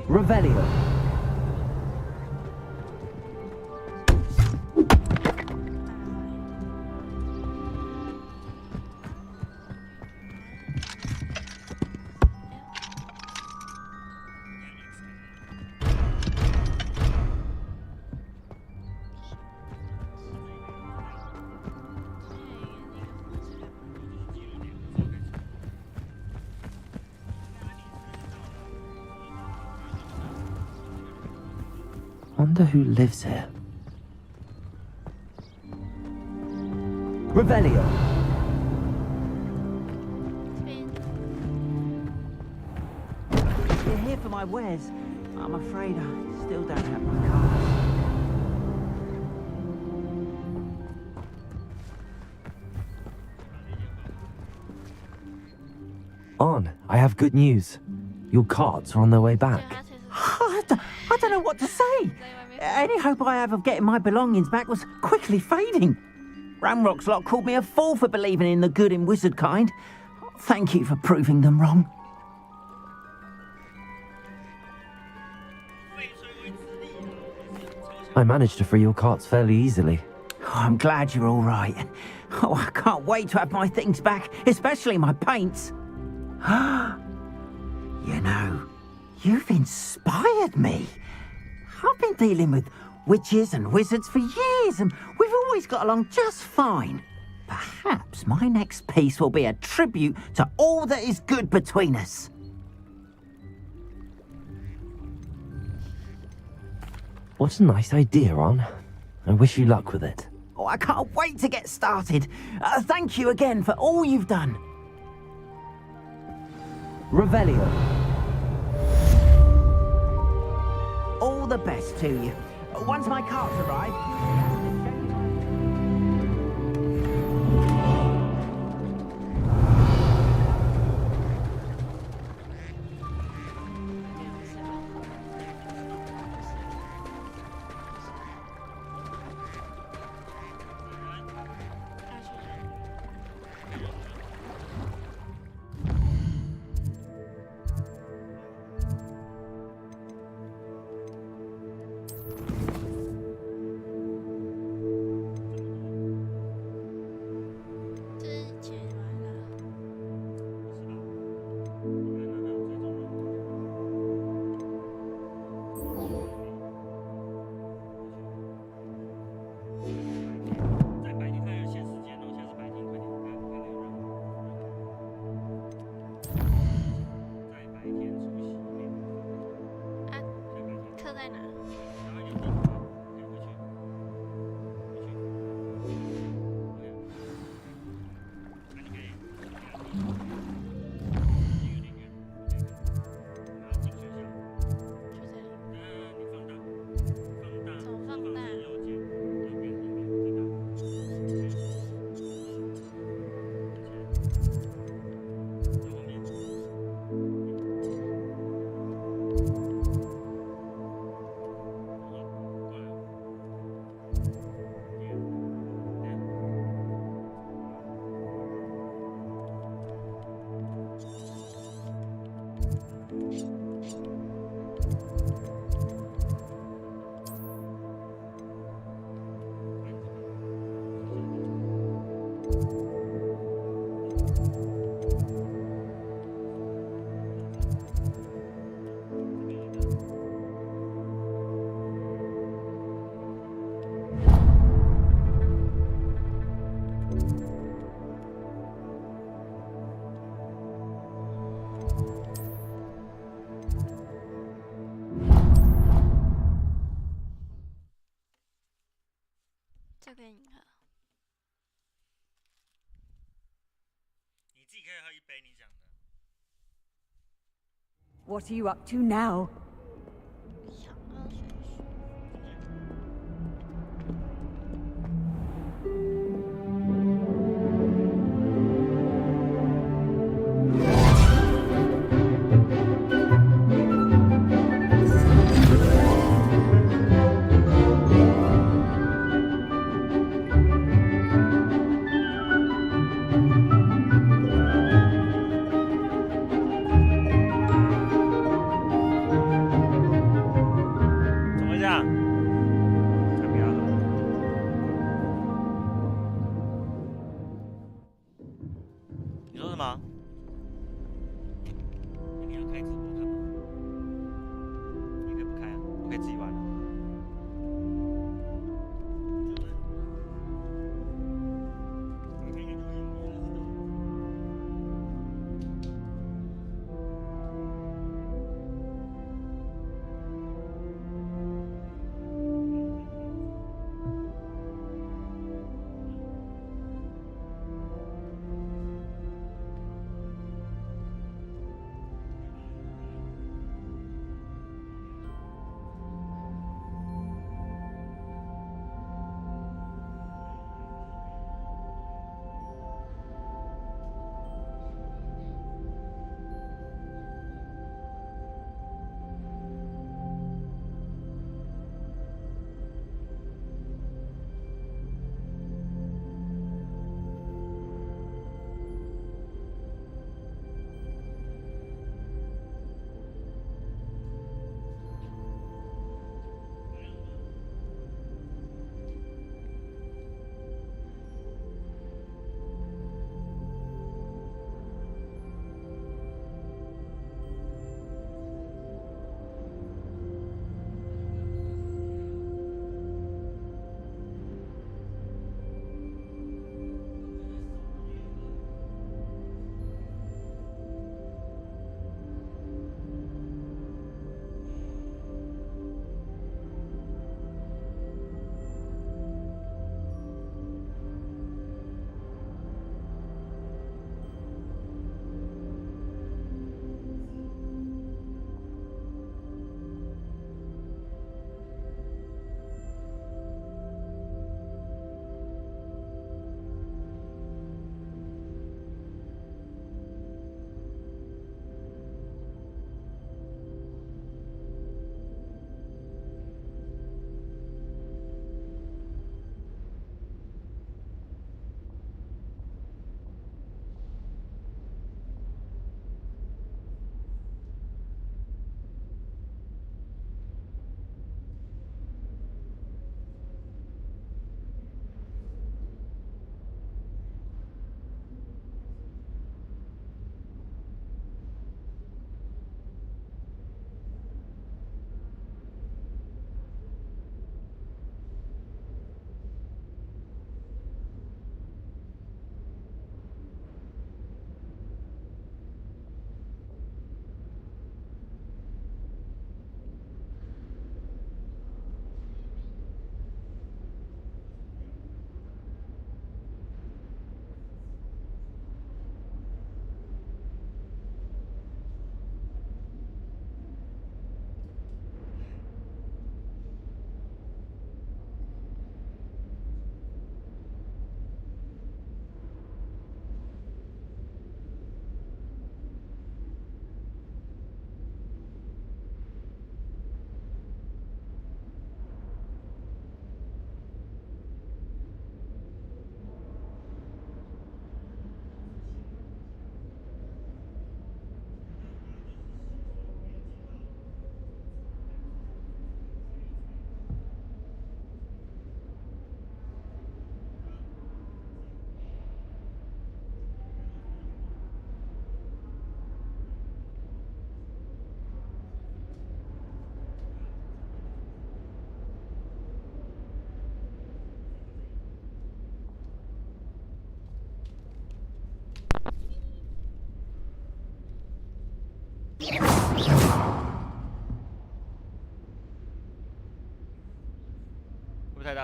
Revelio. Wonder who lives here. Revelio. You're here for my wares. I'm afraid I still don't have my cards. On, I have good news. Your carts are on their way back. I don't know what to say. Any hope I have of getting my belongings back was quickly fading. Ramrock's lot called me a fool for believing in the good in wizard kind. Thank you for proving them wrong. I managed to free your carts fairly easily. Oh, I'm glad you're all right. Oh, I can't wait to have my things back, especially my paints. You know, you've inspired me. I've been dealing with witches and wizards for years, and we've always got along just fine. Perhaps my next piece will be a tribute to all that is good between us. What a nice idea, Ron. I wish you luck with it. Oh, I can't wait to get started. Thank you again for all you've done. Revelio. All the best to you. Once my carts arrive,这个饮喝。你自己可以喝一杯，你讲的。What are you up to now? 想喝水水。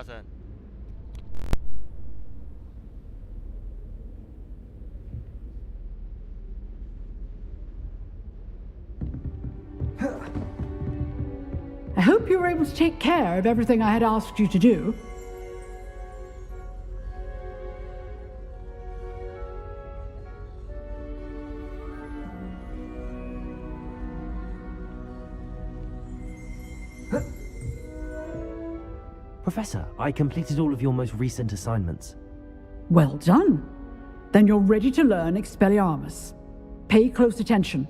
大声。I hope you were able to take care of everything I had asked you to do. Professor, I completed all of your most recent assignments. Well done. Then you're ready to learn Expelliarmus. Pay close attention.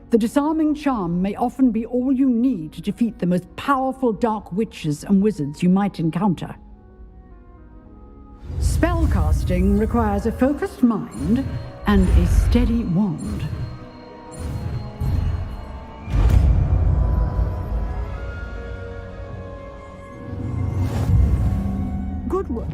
The disarming charm may often be all you need to defeat the most powerful dark witches and wizards you might encounter. Spellcasting requires a focused mind and a steady wand. Good work.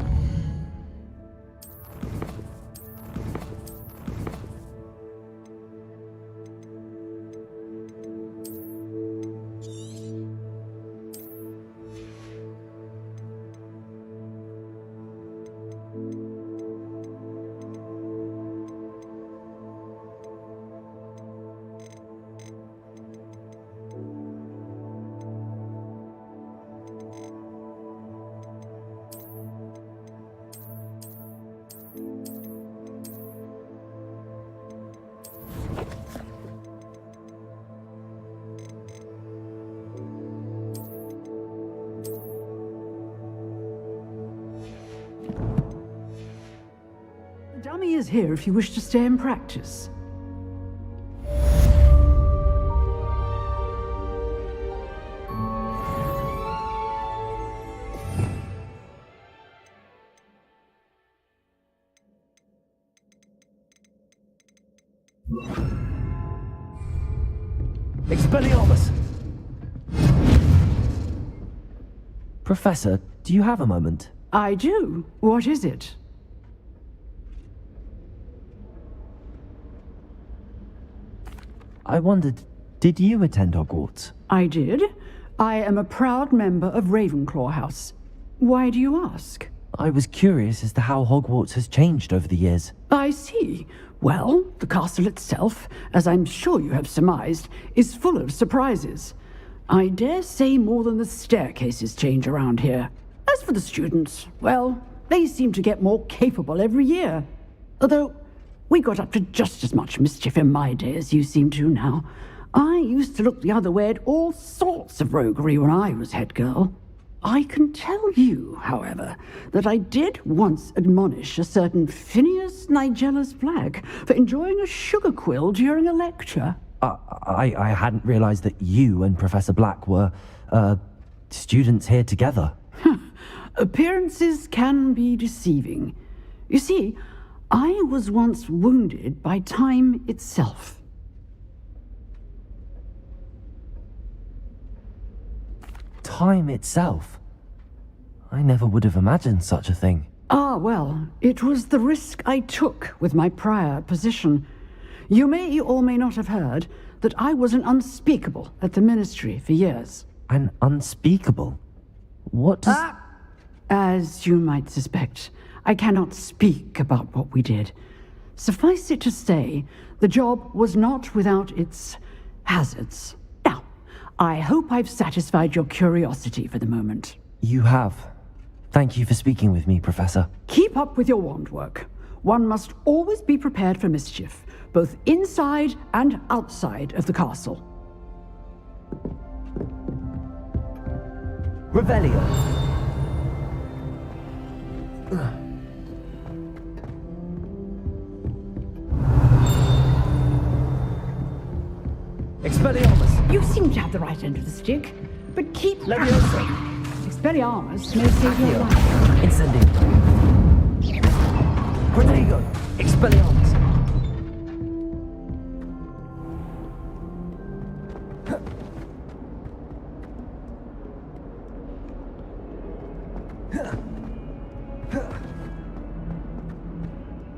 The dummy is here if you wish to stay and practice. Expelliarmus! Professor, do you have a moment? I do. What is it? I wondered, did you attend Hogwarts? I did. I am a proud member of Ravenclaw House. Why do you ask? I was curious as to how Hogwarts has changed over the years. I see. Well, the castle itself, as I'm sure you have surmised, is full of surprises. I dare say more than the staircases change around here. As for the students, well, they seem to get more capable every year. Although, we got up to just as much mischief in my day as you seem to now. I used to look the other way at all sorts of roguery when I was head girl. I can tell you, however, that I did once admonish a certain Phineas Nigellus Black for enjoying a sugar quill during a lecture. I hadn't realized that you and Professor Black were, students here together. Appearances can be deceiving. You see, I was once wounded by time itself. Time itself? I never would have imagined such a thing. Ah, well, it was the risk I took with my prior position. You may or may not have heard that I was an unspeakable at the Ministry for years. An unspeakable? What does... As you might suspect, I cannot speak about what we did. Suffice it to say, the job was not without its hazards. Now, I hope I've satisfied your curiosity for the moment. You have. Thank you for speaking with me, Professor. Keep up with your wand work. One must always be prepared for mischief, both inside and outside of the castle. Revelio. Expelliarmus! You seem to have the right end of the stick, but keep Leviosa. practicing. Expelliarmus may save your life. Incendio. Protego. Expelliarmus.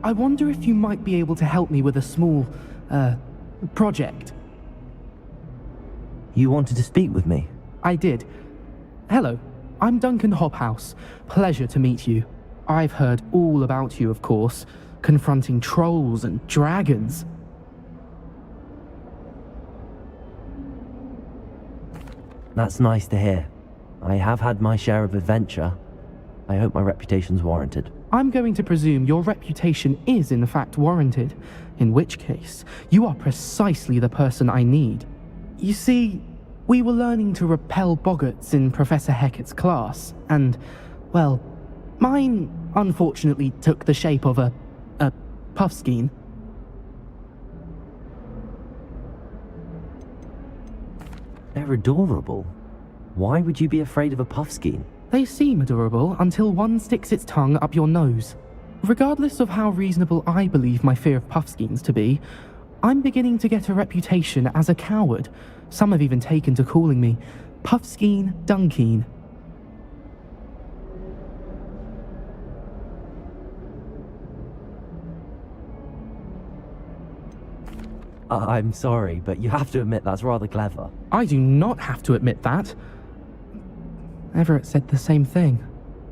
I wonder if you might be able to help me with a small, project. You wanted to speak with me? I did. Hello, I'm Duncan Hobhouse. Pleasure to meet you. I've heard all about you, of course, confronting trolls and dragons. That's nice to hear. I have had my share of adventure. I hope my reputation's warranted. I'm going to presume your reputation is in fact warranted, in which case, you are precisely the person I need. You see, we were learning to repel boggarts in Professor Hecat's class, and, well, mine unfortunately took the shape of a puffskein. They're adorable. Why would you be afraid of a puffskein? They seem adorable until one sticks its tongue up your nose. Regardless of how reasonable I believe my fear of puffskeins to be, I'm beginning to get a reputation as a coward. Some have even taken to calling me Puffskein Dunkeen. I'm sorry, but you have to admit that's rather clever. I do not have to admit that. Everett said the same thing.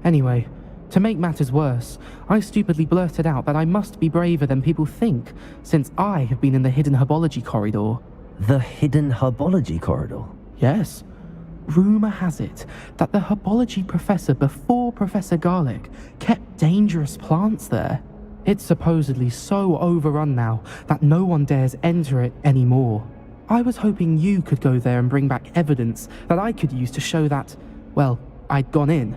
Anyway, to make matters worse, I stupidly blurted out that I must be braver than people think, since I have been in the Hidden Herbology Corridor. The Hidden Herbology Corridor? Yes. Rumour has it that the herbology professor before Professor Garlick kept dangerous plants there. It's supposedly so overrun now that no one dares enter it anymore. I was hoping you could go there and bring back evidence that I could use to show that, well, I'd gone in.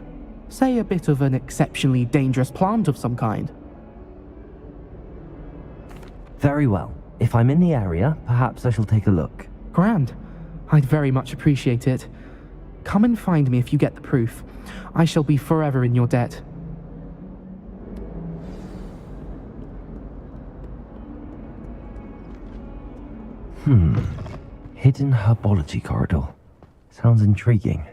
Say a bit of an exceptionally dangerous plant of some kind. Very well. If I'm in the area, perhaps I shall take a look. Grand. I'd very much appreciate it. Come and find me if you get the proof. I shall be forever in your debt. Hidden Herbology Corridor. Sounds intriguing.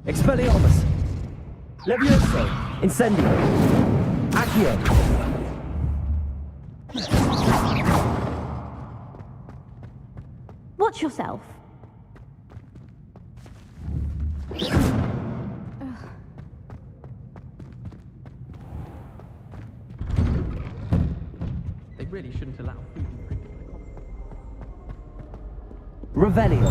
Expelliarmus! Levioso! Incendio! Accio! Watch yourself. They really shouldn't allow food and drink in the common. Revelio!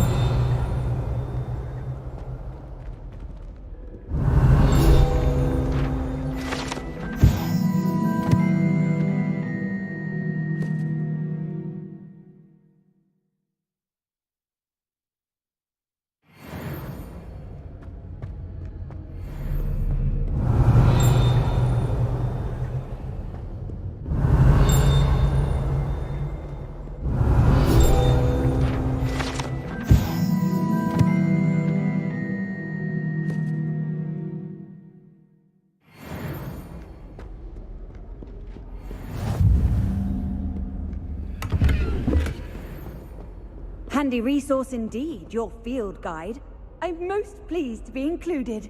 Handy resource indeed, your field guide. I'm most pleased to be included.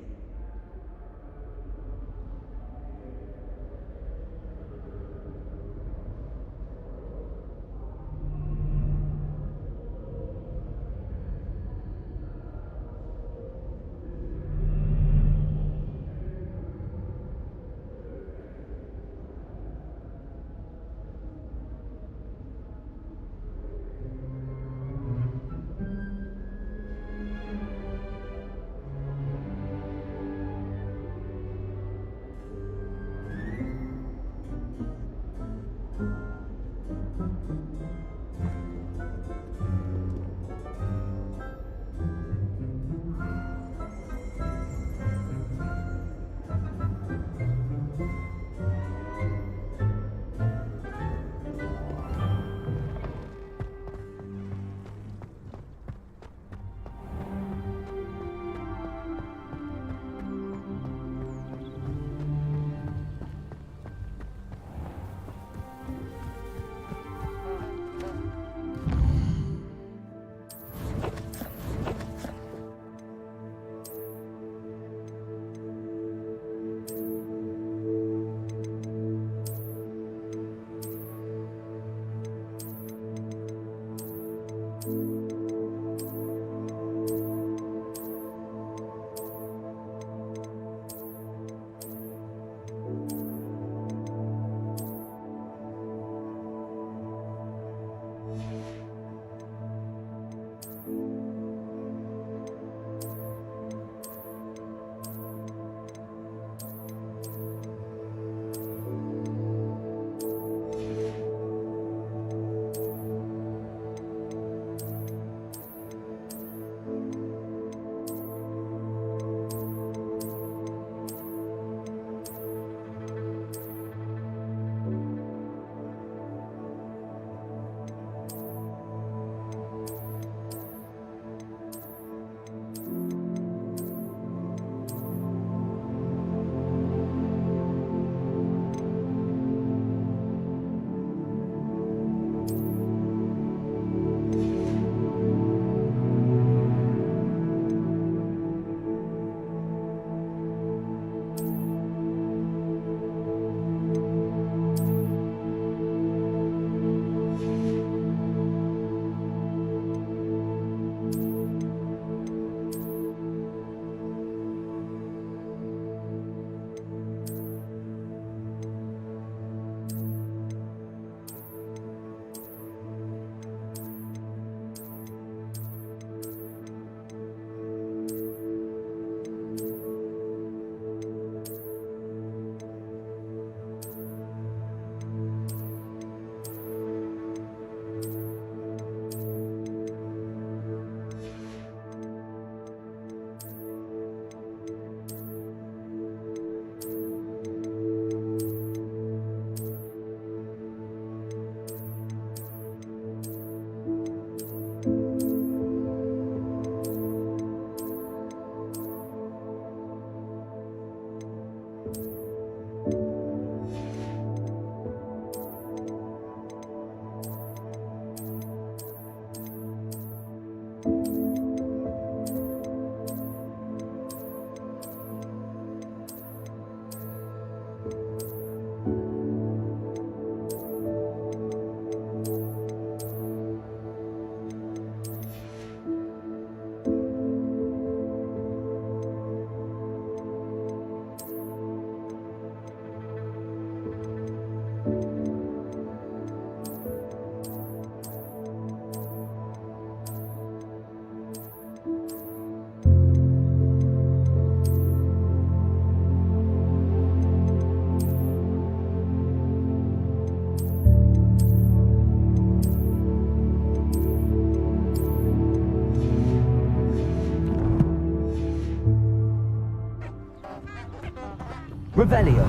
Revelio.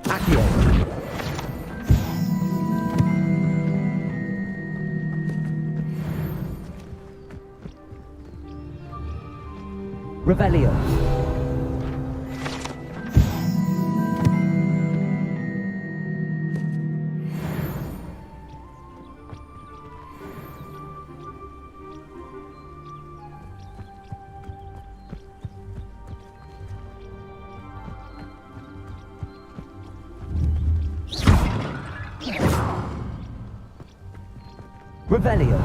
Accio. Revelio. Revelio.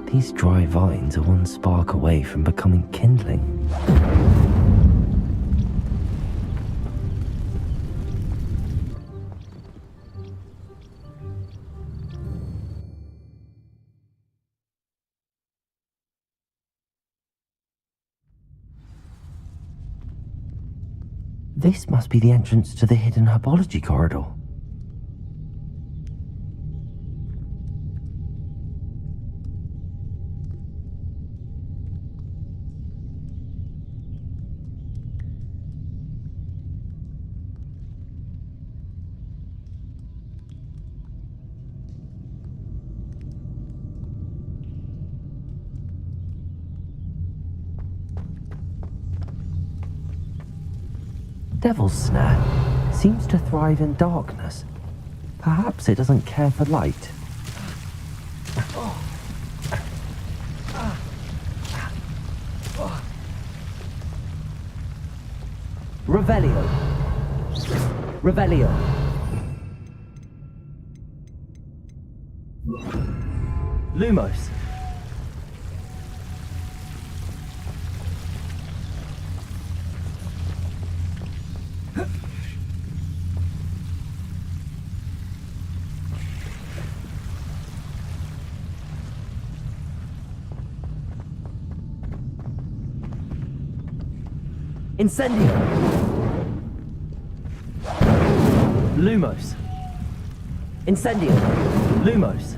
These dry vines are one spark away from becoming kindling. This must be the entrance to the hidden herbology corridor. Devil's Snare seems to thrive in darkness. Perhaps it doesn't care for light. Revelio. Revelio. Lumos. Incendio. Lumos. Incendio. Lumos.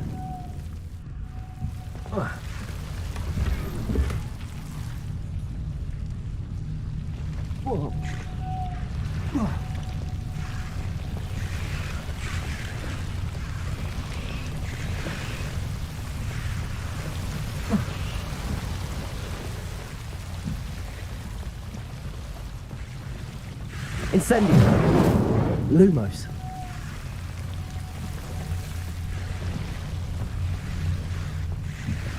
Incendio. Lumos.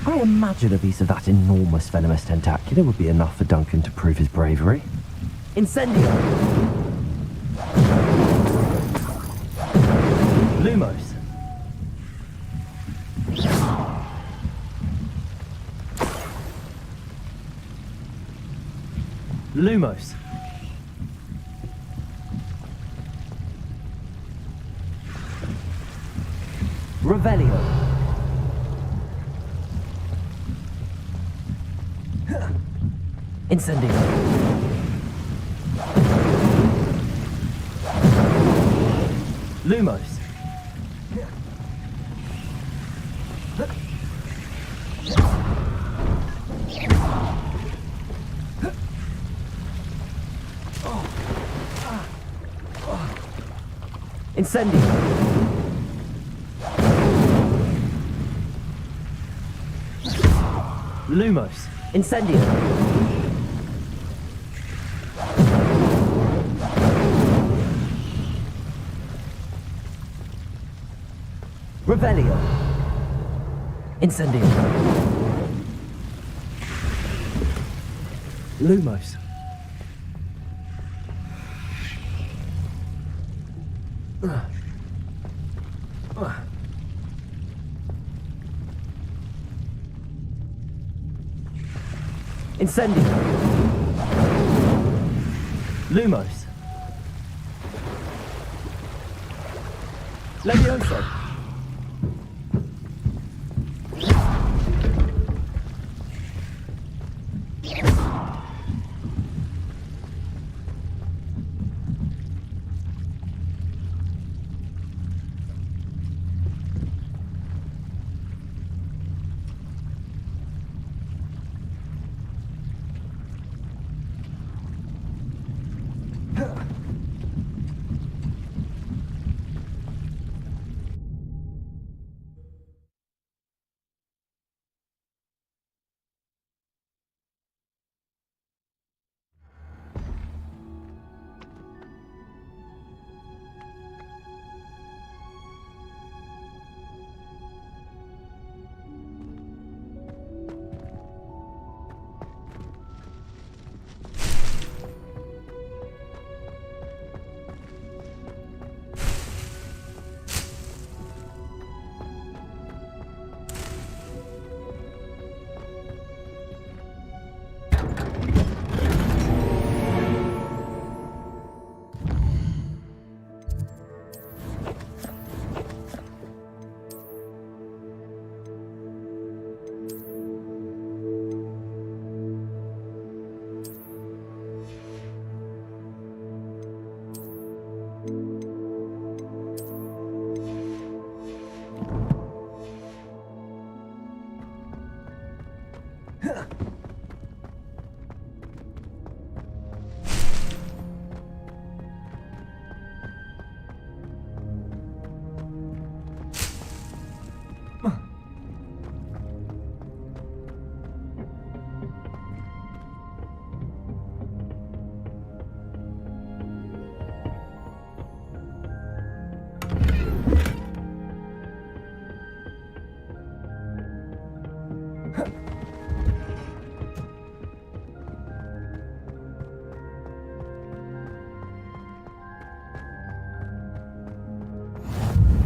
I imagine a piece of that enormous venomous tentacula would be enough for Duncan to prove his bravery. Incendio. Lumos. Lumos. Revelio. Incendio. Lumos. Incendio. Lumos. Incendio. Revelio. Incendio. Lumos. Incendio. Lumos. Levioso.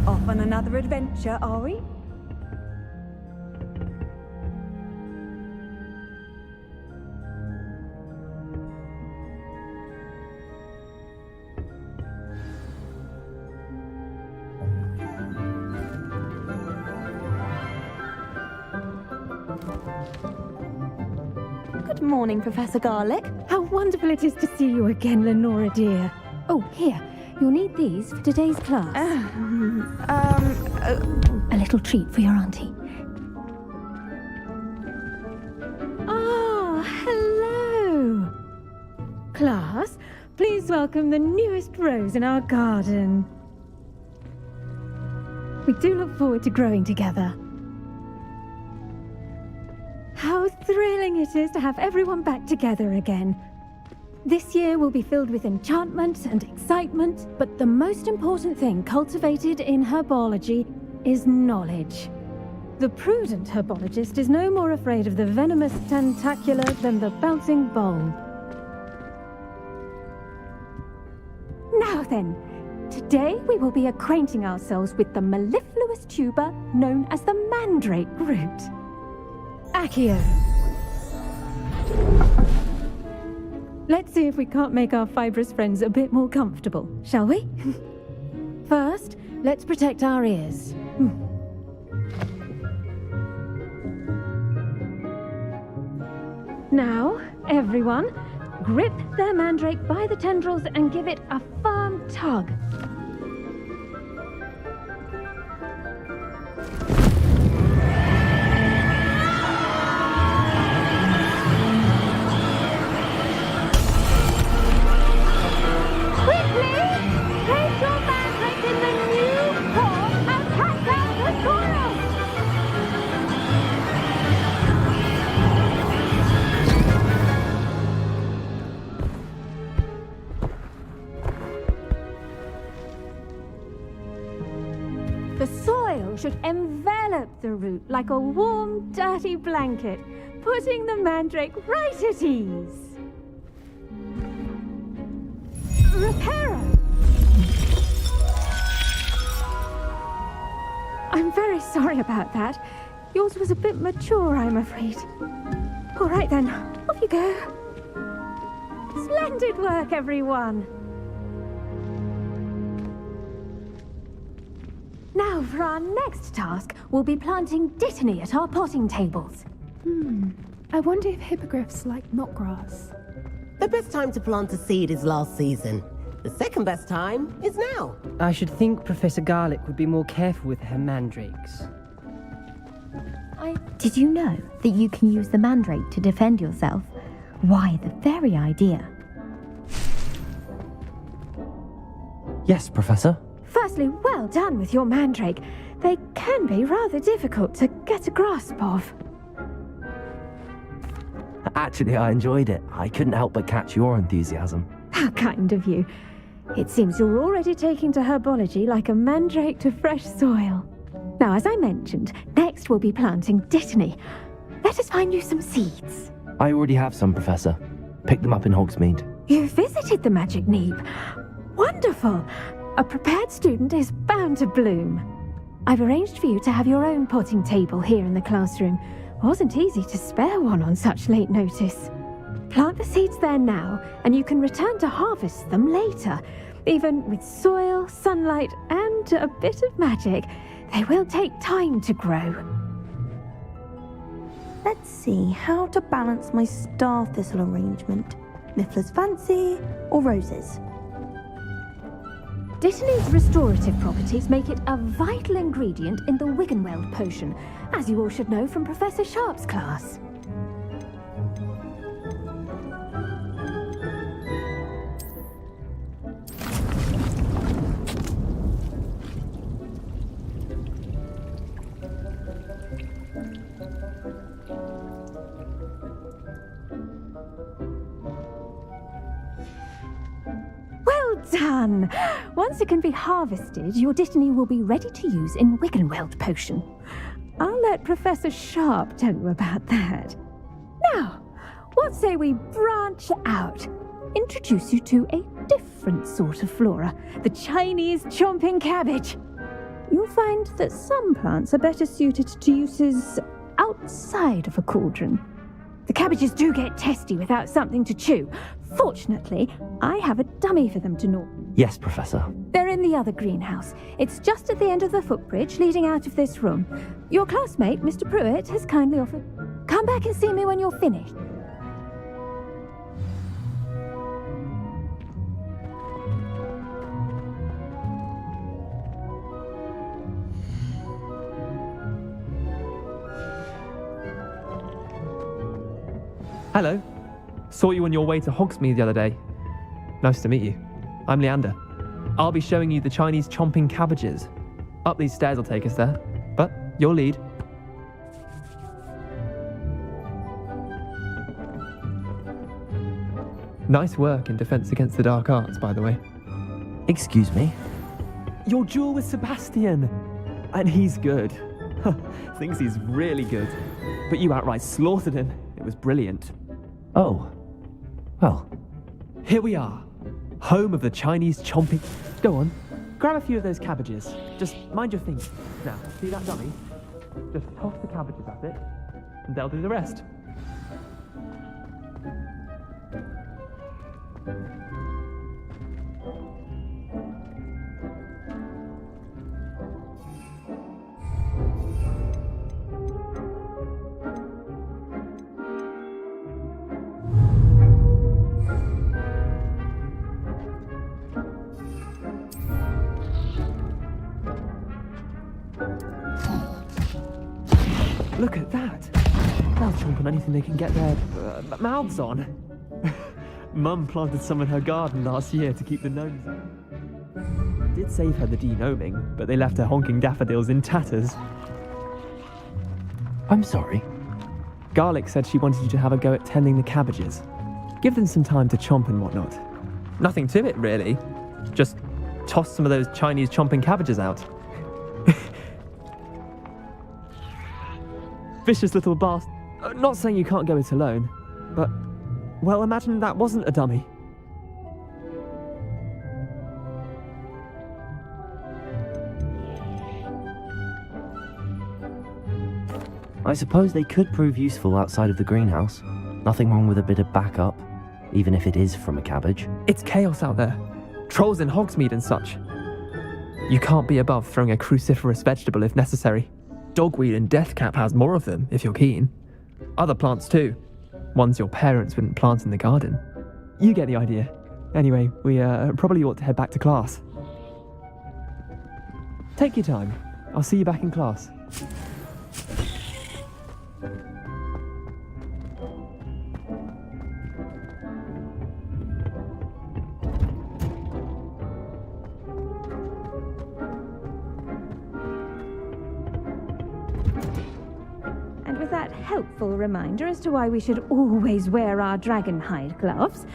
Off on another adventure, are we? Good morning, Professor Garlick. How wonderful it is to see you again, Lenora dear. Oh, here. You'll need these for today's class. A little treat for your auntie. Ah, hello. Class, please welcome the newest rose in our garden. We do look forward to growing together. How thrilling it is to have everyone back together again. This year will be filled with enchantment and excitement, but the most important thing cultivated in herbology is knowledge. The prudent herbologist is no more afraid of the venomous tentacula than the bouncing bulb. Now then, today we will be acquainting ourselves with the mellifluous tuber known as the mandrake root. Accio. Let's see if we can't make our fibrous friends a bit more comfortable, shall we? First, let's protect our ears. Now, everyone, grip their mandrake by the tendrils and give it a firm tug. The soil should envelop the root like a warm, dirty blanket, putting the mandrake right at ease. Reparo! I'm very sorry about that. Yours was a bit mature, I'm afraid. All right then, off you you go. Splendid work, everyone. Now, for our next task, we'll be planting Dittany at our potting tables. I wonder if hippogriffs like knotgrass. The best time to plant a seed is last season. The second best time is now. I should think Professor Garlick would be more careful with her mandrakes. Did you know that you can use the mandrake to defend yourself? Why, the very idea. Yes, Professor. Firstly, well done with your mandrake. They can be rather difficult to get a grasp of. Actually, I enjoyed it. I couldn't help but catch your enthusiasm. How kind of you. It seems you're already taking to herbology like a mandrake to fresh soil. Now, as I mentioned, next we'll be planting Dittany. Let us find you some seeds. I already have some, Professor. Picked them up in Hogsmeade. You visited the Magic Neep. Wonderful. A prepared student is bound to bloom. I've arranged for you to have your own potting table here in the classroom. Wasn't easy to spare one on such late notice. Plant the seeds there now, and you can return to harvest them later. Even with soil, sunlight, and a bit of magic, they will take time to grow. Let's see how to balance my star thistle arrangement. Niffler's Fancy or roses? Dittany's restorative properties make it a vital ingredient in the Wiggenweld potion, as you all should know from Professor Sharp's class. Well done! Once it can be harvested, your Dittany will be ready to use in Wiggenweld potion. I'll let Professor Sharp tell you about that. Now, what say we branch out? Introduce you to a different sort of flora, the Chinese chomping cabbage. You'll find that some plants are better suited to uses outside of a cauldron. The cabbages do get testy without something to chew. Fortunately, I have a dummy for them to gnaw. Yes, Professor. They're in the other greenhouse. It's just at the end of the footbridge leading out of this room. Your classmate, Mr. Pruitt, has kindly offered. Come back and see me when you're finished. Hello. Saw you on your way to Hogsmeade the other day. Nice to meet you. I'm Leander. I'll be showing you the Chinese chomping cabbages. Up these stairs will take us there, but you'll lead. Nice work in Defense Against the Dark Arts, by the way. Excuse me? Your duel with Sebastian! And he's good. Thinks he's really good. But you outright slaughtered him. It was brilliant. Oh. Well. Here we are. Home of the Chinese chomping... Go on. Grab a few of those cabbages. Just mind your fingers. Now, see that dummy? Just toss the cabbages at it, and they'll do the rest. Look at that! They'll chomp on anything they can get their mouths on. Mum planted some in her garden last year to keep the gnomes out. Did save her the de-gnoming, but they left her honking daffodils in tatters. I'm sorry. Garlic said she wanted you to have a go at tending the cabbages. Give them some time to chomp and whatnot. Nothing to it, really. Just toss some of those Chinese chomping cabbages out. Vicious little bastard. Not saying you can't go it alone, but, well, imagine that wasn't a dummy. I suppose they could prove useful outside of the greenhouse. Nothing wrong with a bit of backup, even if it is from a cabbage. It's chaos out there. Trolls in Hogsmeade and such. You can't be above throwing a cruciferous vegetable if necessary. Dogweed and deathcap has more of them, if you're keen. Other plants too. Ones your parents wouldn't plant in the garden. You get the idea. Anyway, we probably ought to head back to class. Take your time. I'll see you back in class. And with that helpful reminder as to why we should always wear our dragon hide gloves,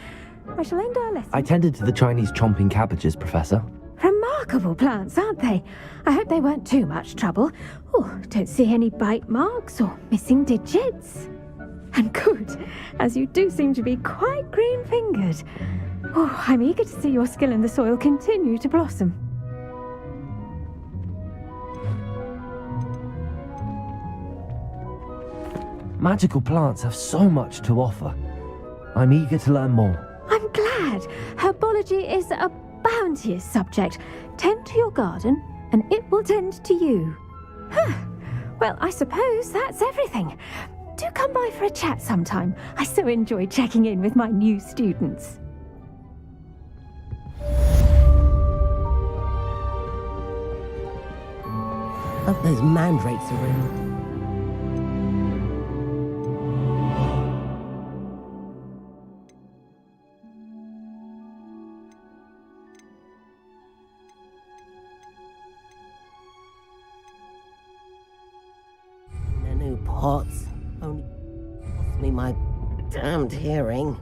I shall end our lesson. I tended to the Chinese chomping cabbages, Professor. Remarkable plants, aren't they? I hope they weren't too much trouble. Oh, don't see any bite marks or missing digits. And good, as you do seem to be quite green-fingered. Oh, I'm eager to see your skill in the soil continue to blossom. Magical plants have so much to offer. I'm eager to learn more. I'm glad. Herbology is a bounteous subject. Tend to your garden, and it will tend to you. Huh. Well, I suppose that's everything. Do come by for a chat sometime. I so enjoy checking in with my new students. Hope those mandrakes are in. The new pots only cost me my damned hearing.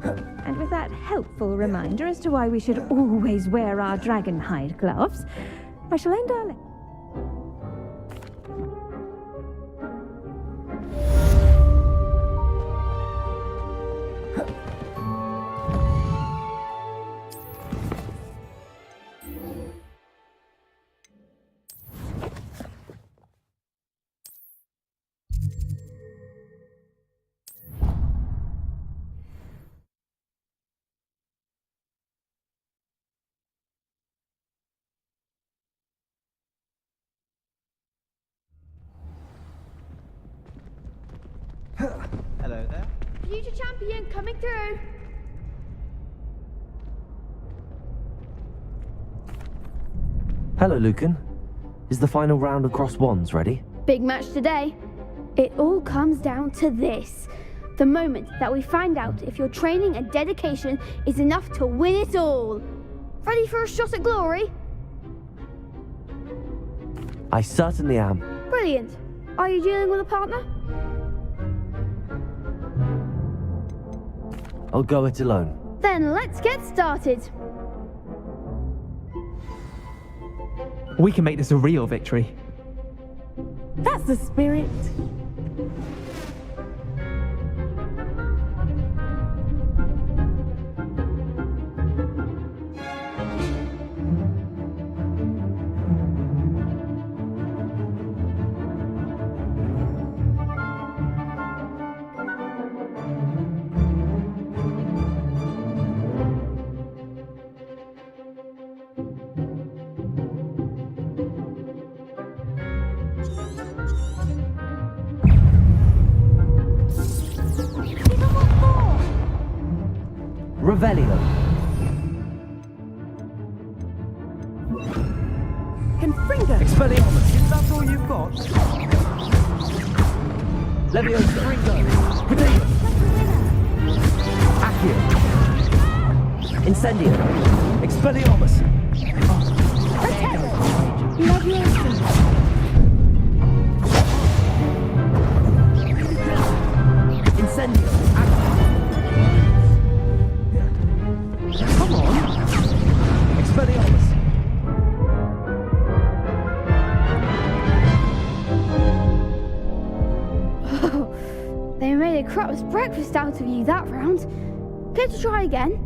Huh. And with that helpful reminder as to why we should always wear our dragon hide gloves, I shall end our Hello there. Future champion coming through. Hello, Lucan. Is the final round of Cross Wands ready? Big match today. It all comes down to this. The moment that we find out if your training and dedication is enough to win it all. Ready for a shot at glory? I certainly am. Brilliant. Are you dealing with a partner? I'll go it alone. Then let's get started. We can make this a real victory. That's the spirit. Revelio. Confringo. Expelliarmus. Is that all you've got? Leviosa. Potato. Accio. Incendio. Expelliarmus. Incendio. Come on. Expelliarmus. Oh, they made a crap's breakfast out of you that round. Care to try again?